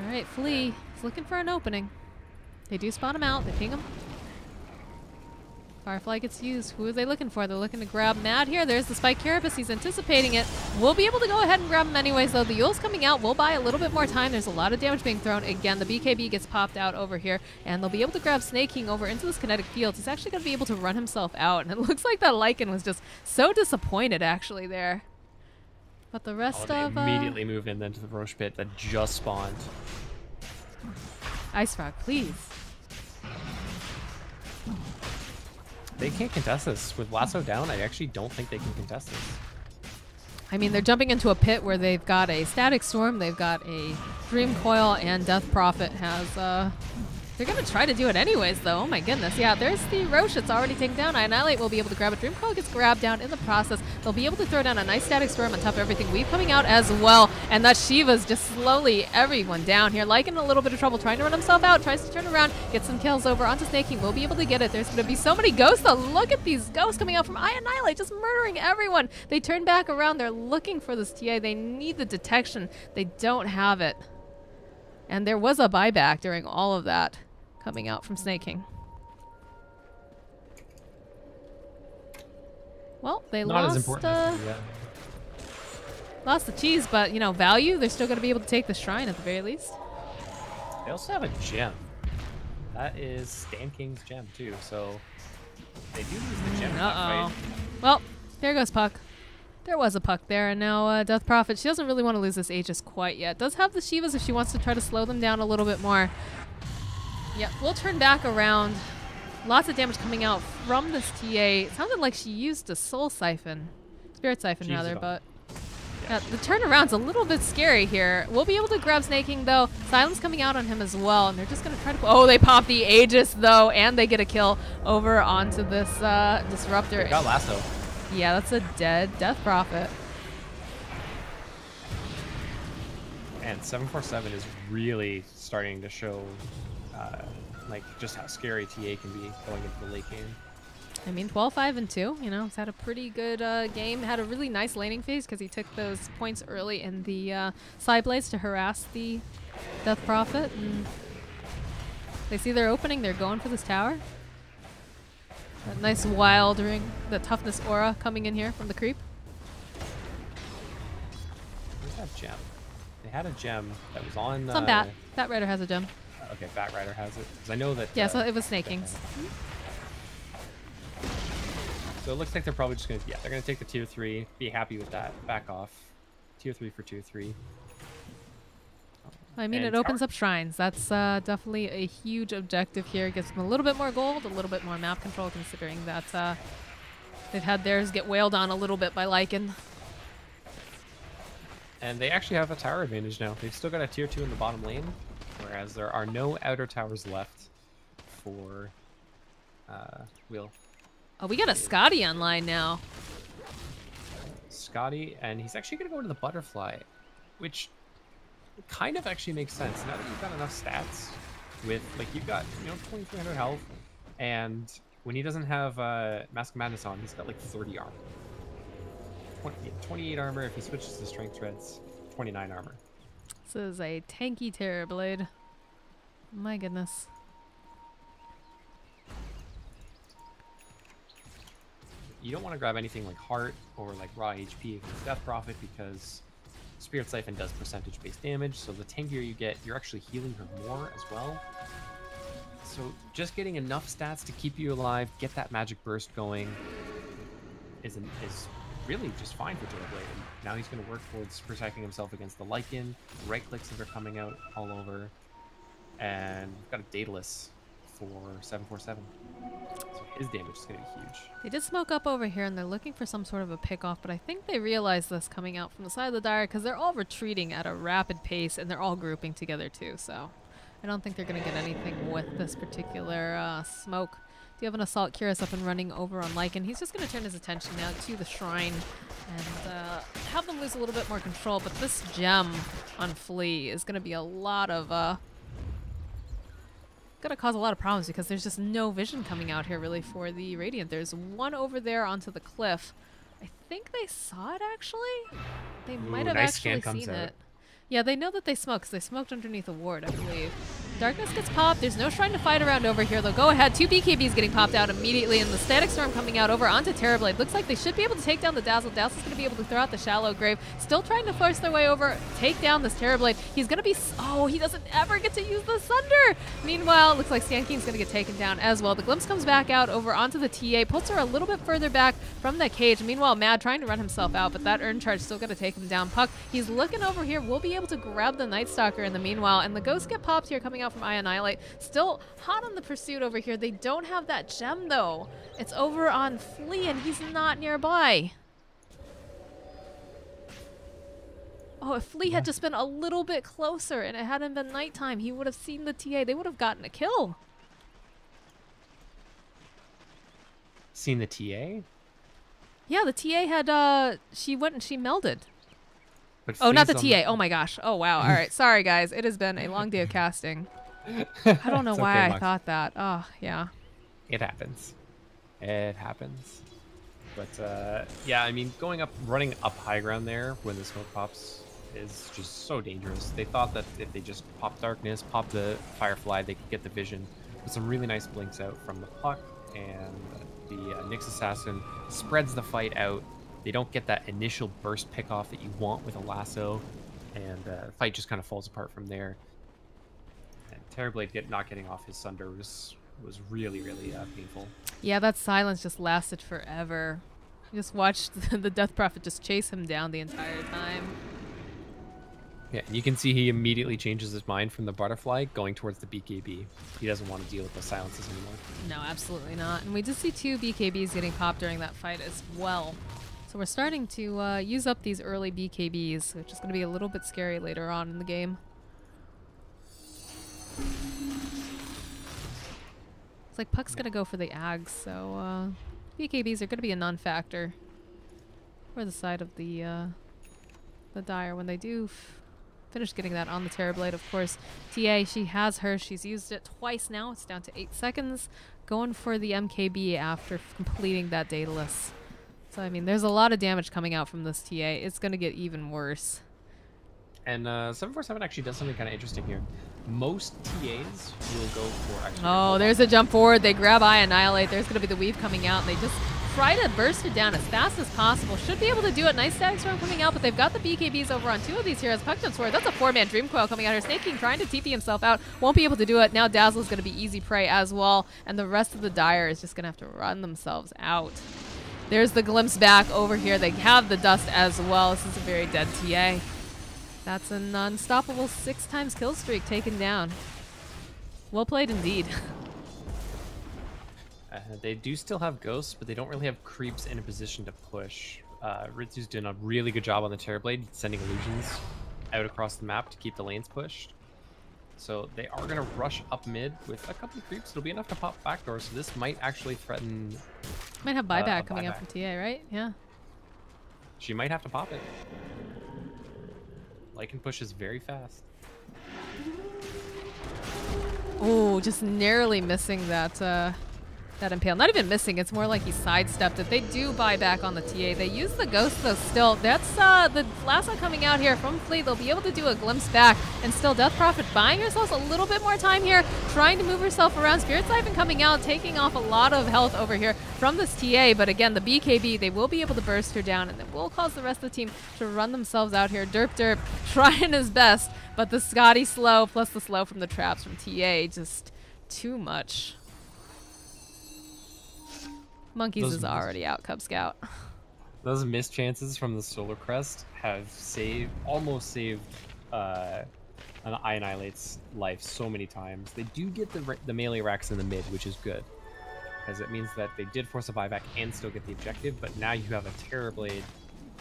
A: Alright, Flea is looking for an opening. They do spot him out. They ping him. Firefly gets used. Who are they looking for? They're looking to grab Mad here. There's the Spike Carapace. He's anticipating it. We'll be able to go ahead and grab him anyways, though. The Yule's coming out. We'll buy a little bit more time. There's a lot of damage being thrown. Again, the BKB gets popped out over here, and they'll be able to grab Snake King over into this kinetic field. He's actually going to be able to run himself out, and it looks like that Lycan was just so disappointed, actually, there. But the rest of...
B: immediately moved in then to the Roche Pit that just spawned.
A: Ice Frog, please.
B: They can't contest this. With Lasso down, I actually don't think they can contest this.
A: I mean, they're jumping into a pit where they've got a Static Storm, they've got a Dream Coil, and Death Prophet has, they're going to try to do it anyways, though. Oh my goodness. Yeah, there's the Roche. It's already taken down. Annihilate will be able to grab it. Dream Coil gets grabbed down in the process. They'll be able to throw down a nice Static Storm on top of everything. Weave coming out as well. And that Shiva's just slowly everyone down here. Lycan in a little bit of trouble trying to run himself out. Tries to turn around. Get some kills over onto Snake King. Will be able to get it. There's going to be so many ghosts, though. Look at these ghosts coming out from Annihilate. Just murdering everyone. They turn back around. They're looking for this TA. They need the detection. They don't have it. And there was a buyback during all of that. Coming out from Snake King. Well, they lost the cheese, but you know, value, they're still going to be able to take the shrine at the very least.
B: They also have a gem. That is Stan King's gem too, so they do lose the gem.
A: Uh-oh. Well, there goes Puck. There was a Puck there, and now Death Prophet, she doesn't really want to lose this Aegis quite yet. Does have the Shivas if she wants to try to slow them down a little bit more. Yeah, we'll turn back around. Lots of damage coming out from this TA. It sounded like she used a Soul Siphon. Spirit Siphon, rather, but... Yeah, the turnaround's a little bit scary here. We'll be able to grab Snake King, though. Silence coming out on him as well, and they're just going to try to... Oh, they pop the Aegis, though, and they get a kill over onto this Disruptor.
B: They got Lasso.
A: Yeah, that's a dead Death Prophet.
B: And 747 is really starting to show... like just how scary TA can be going into the late game.
A: I mean, 12-5-2, you know, he's had a pretty good game. Had a really nice laning phase because he took those points early in the side blades to harass the Death Prophet. And they see their opening, they're going for this tower. That nice wild ring, the toughness aura coming in here from the creep.
B: Where's that gem? They had a gem that was on...
A: It's on Bat. Bat Rider has a gem.
B: Okay, Bat Rider has it. Because I know that...
A: Yeah, so it was Snake King's.
B: So it looks like they're probably just going to... Yeah, they're going to take the tier 3, be happy with that, back off. Tier 3 for tier 3.
A: I mean, it opens up shrines. That's definitely a huge objective here. It gives them a little bit more gold, a little bit more map control, considering that they've had theirs get wailed on a little bit by Lycan.
B: And they actually have a tower advantage now. They've still got a tier 2 in the bottom lane, whereas there are no outer towers left for Will.
A: Oh, we got a Scotty online now.
B: Scotty, and he's actually going to go into the Butterfly, which kind of actually makes sense. Now that you've got enough stats with, like, you've got, you know, 2,300 health, and when he doesn't have Mask of Madness on, he's got like 30 armor. 28 armor. If he switches to Strength Treads, 29 armor.
A: This is a tanky Terrorblade. My goodness.
B: You don't want to grab anything like Heart or like Raw HP against Death Prophet because Spirit Siphon does percentage-based damage, so the tankier you get, you're actually healing her more as well. So just getting enough stats to keep you alive, get that magic burst going, is really just fine for Terrorblade. And now he's going to work towards protecting himself against the Lycan. Right clicks that are coming out all over. And we've got a Daedalus for 747. So his damage is going to be huge.
A: They did smoke up over here, and they're looking for some sort of a pick-off, but I think they realized this coming out from the side of the Dire because they're all retreating at a rapid pace, and they're all grouping together too, so I don't think they're going to get anything with this particular smoke. Do you have an Assault Curious up and running over on Lycan? He's just going to turn his attention now to the Shrine and have them lose a little bit more control, but this gem on Flea is going to be a lot of... Gonna cause a lot of problems because there's just no vision coming out here really for the Radiant. There's one over there onto the cliff. I think they saw it actually. They might have actually seen it. Yeah, they know that they smoked because they smoked underneath a ward, I believe. Darkness gets popped. There's no Shrine to fight around over here. They'll go ahead. 2 BKBs getting popped out immediately, and the Static Storm coming out over onto Terrorblade. Looks like they should be able to take down the Dazzle. Dazzle's going to be able to throw out the Shallow Grave. Still trying to force their way over, take down this Terrorblade. He's going to be... Oh, he doesn't ever get to use the Sunder! Meanwhile, looks like Stan King's going to get taken down as well. The Glimpse comes back out over onto the TA, puts her a little bit further back from that cage. Meanwhile, Mad trying to run himself out, but that Urn Charge still going to take him down. Puck, he's looking over here. We'll be able to grab the Night Stalker in the meanwhile, and the Ghosts get popped here coming out from Annihilate. Still hot on the pursuit over here. They don't have that gem though. It's over on Flea and he's not nearby. Oh, if Flea had just been a little bit closer and it hadn't been nighttime, he would have seen the TA. They would have gotten a kill.
B: Seen the TA?
A: Yeah, the TA had, she went and she melded.
B: But
A: Oh, not the
B: Flea's on
A: TA. Oh my gosh. Oh, wow. All right. Sorry, guys. It has been a long day of casting. I don't know
B: It's
A: why
B: okay,
A: I
B: Max.
A: thought that. Oh, yeah.
B: It happens. It happens. But yeah, I mean, running up high ground there when the smoke pops is just so dangerous. They thought that if they just pop darkness, pop the firefly, they could get the vision. With some really nice blinks out from the puck, and the Nyx assassin spreads the fight out. They don't get that initial burst pickoff that you want with a lasso, and the fight just kind of falls apart from there. And Terrorblade not getting off his Sunder was really, really painful.
A: Yeah, that silence just lasted forever. You just watched the Death Prophet just chase him down the entire time.
B: Yeah, and you can see he immediately changes his mind from the butterfly going towards the BKB. He doesn't want to deal with the silences anymore.
A: No, absolutely not. And we did see 2 BKBs getting popped during that fight as well. So we're starting to use up these early BKBs, which is going to be a little bit scary later on in the game. It's like Puck's going to go for the Ags, so BKBs are going to be a non-factor for the side of the Dire when they do finish getting that on the Terrorblade. Of course, TA, she has her. She's used it twice now. It's down to 8 seconds. Going for the MKB after completing that Daedalus. So, I mean, there's a lot of damage coming out from this TA. It's going to get even worse.
B: And 747 actually does something kind of interesting here. Most TAs will go for extra.
A: Oh, there's a jump forward. They grab Eye Annihilate. There's going to be the weave coming out. And they just try to burst it down as fast as possible. Should be able to do it. Nice Static Storm coming out, but they've got the BKBs over on 2 of these heroes. Puck jumps forward. That's a 4-man Dream Coil coming out here. Snake King trying to TP himself out. Won't be able to do it. Now Dazzle's going to be easy prey as well. And the rest of the Dire is just going to have to run themselves out. There's the glimpse back over here. They have the dust as well. This is a very dead TA. That's an unstoppable 6 times kill streak taken down. Well played indeed.
B: They do still have ghosts, but they don't really have creeps in a position to push. Ritsu's doing a really good job on the Terrorblade, sending illusions out across the map to keep the lanes pushed. So they are going to rush up mid with a couple of creeps. It'll be enough to pop backdoor, so this might actually threaten...
A: Might have buyback coming up from TA, right? Yeah.
B: She might have to pop it. Lycan pushes very fast.
A: Oh, just narrowly missing that that impale. Not even missing, it's more like he sidestepped it. They do buy back on the TA. They use the ghost though still. That's the last one coming out here from Fleet. They'll be able to do a glimpse back, and still Death Prophet buying herself a little bit more time here, trying to move herself around. Spirit Siphon coming out, taking off a lot of health over here from this TA, but again, the BKB, they will be able to burst her down, and it will cause the rest of the team to run themselves out here. Derp trying his best, but the Scotty slow plus the slow from the traps from TA, just too much. Monkeys is already out, Cub Scout.
B: Those missed chances from the Solar Crest have almost saved an Eye Annihilate's life so many times. They do get the melee racks in the mid, which is good, because it means that they did force a buyback and still get the objective, but now you have a Terrorblade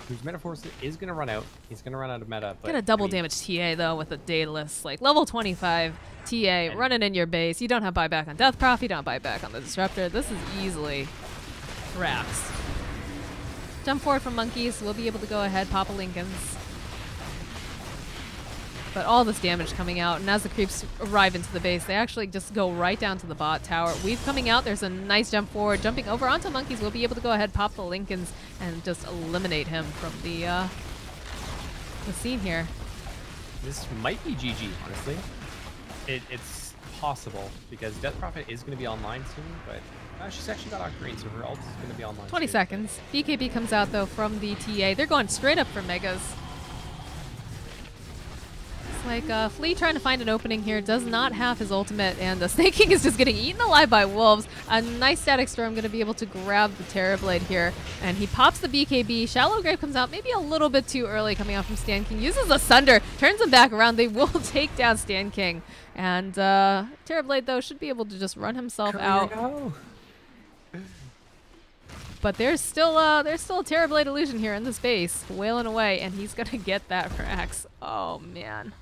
B: whose Metaforce is going to run out. He's going to run out of meta. But
A: get a double damage TA, though, with a Daedalus. Like, level 25 TA, running in your base. You don't have buyback on Death Prof, you don't have buyback on the Disruptor. This is easily wraps. Jump forward from Monkeys. We'll be able to go ahead, pop a Lincolns. But all this damage coming out, and as the creeps arrive into the base, they actually just go right down to the bot tower. Weave coming out. There's a nice jump forward. Jumping over onto Monkeys. We'll be able to go ahead, pop the Lincolns, and just eliminate him from the scene here.
B: This might be GG, honestly. It's possible, because Death Prophet is going to be online soon, but she's actually got Octarine, so her ult is going to be online
A: 20
B: soon.
A: seconds. BKB comes out, though, from the TA. They're going straight up for Megas. It's like Flea trying to find an opening here. Does not have his ultimate, and Snake King is just getting eaten alive by wolves. A nice Static Storm going to be able to grab the Terrorblade here, and he pops the BKB. Shallow Grave comes out maybe a little bit too early coming out from Stan King. Uses a Sunder, turns him back around. They will take down Stan King. And Terrorblade, though, should be able to just run himself out. but there's still a Terrorblade illusion here in this base, wailing away, and he's gonna get that for X. Oh man.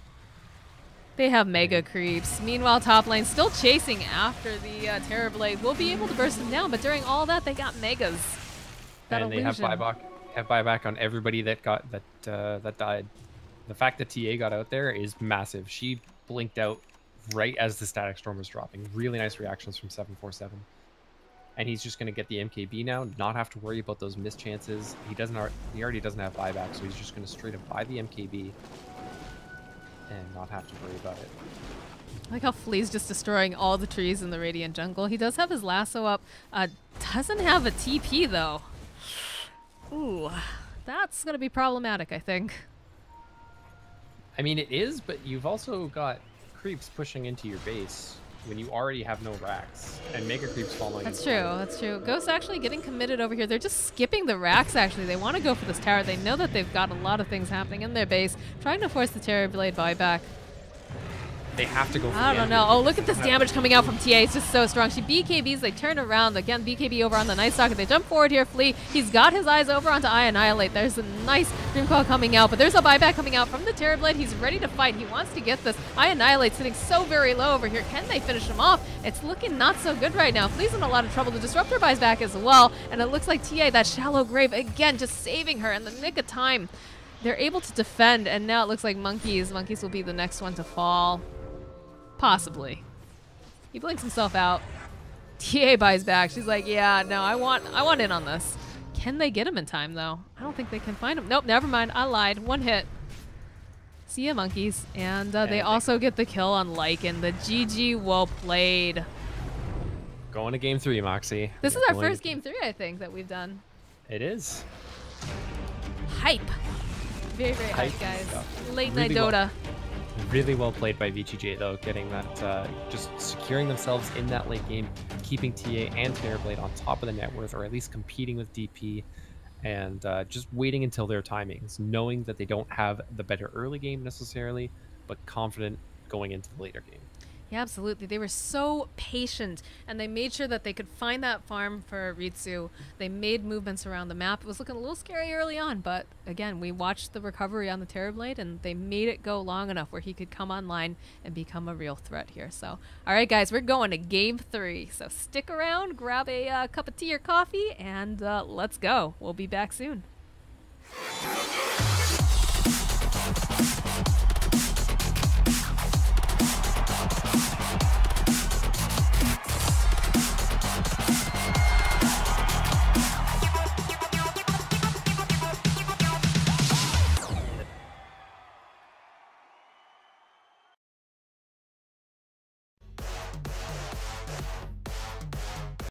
A: They have mega creeps. Meanwhile, top lane still chasing after the Terrorblade. Will be able to burst them down, but during all that, they got megas. That
B: and
A: illusion.
B: they have buyback on everybody that got that died. The fact that TA got out there is massive. She blinked out right as the Static Storm was dropping. Really nice reactions from 747. And he's just going to get the MKB now, not have to worry about those missed chances. He already doesn't have buyback, so he's just going to straight up buy the MKB and not have to worry about it.
A: I like how Flea's just destroying all the trees in the Radiant jungle. He does have his lasso up. Doesn't have a TP though. Ooh, that's going to be problematic, I think.
B: I mean, it is, but you've also got creeps pushing into your base when you already have no racks and mega creeps following.
A: That's true. That's true. Ghost actually getting committed over here. They're just skipping the racks, actually. They want to go for this tower. They know that they've got a lot of things happening in their base, trying to force the Terrorblade buyback.
B: They have to go for
A: I don't know. Oh, look at this damage coming out from TA. It's just so strong. She BKBs. They turn around. Again, BKB over on the Night Stalker. They jump forward here. Flea. He's got his eyes over onto I Annihilate. There's a nice Dream Coil coming out, but there's a buyback coming out from the Terrorblade. He's ready to fight. He wants to get this. I Annihilate sitting so very low over here. Can they finish him off? It's looking not so good right now. Flea's in a lot of trouble. The Disruptor buys back as well, and it looks like TA, that shallow grave, again, just saving her in the nick of time. They're able to defend, and now it looks like Monkeys will be the next one to fall. Possibly. He blinks himself out. TA buys back. She's like, yeah, no, I want in on this. Can they get him in time, though? I don't think they can find him. Nope, never mind. I lied. One hit. See ya, Monkeys. And they also get the kill on Lycan. The GG, well played.
B: Going to game 3, Moxie.
A: This is our first game 3, I think, that we've done.
B: It is.
A: Hype. Very, very hype, guys. Late night
B: Really
A: Dota.
B: Really well played by VGJ, though, getting that, just securing themselves in that late game, keeping TA and Terrorblade on top of the net worth, or at least competing with DP, and just waiting until their timings, knowing that they don't have the better early game necessarily, but confident going into the later game.
A: Yeah, absolutely. They were so patient, and they made sure that they could find that farm for Ritsu. They made movements around the map. It was looking a little scary early on, but again, we watched the recovery on the Terrorblade, and they made it go long enough where he could come online and become a real threat here. So, all right, guys, we're going to game 3. So stick around, grab a cup of tea or coffee, and let's go. We'll be back soon.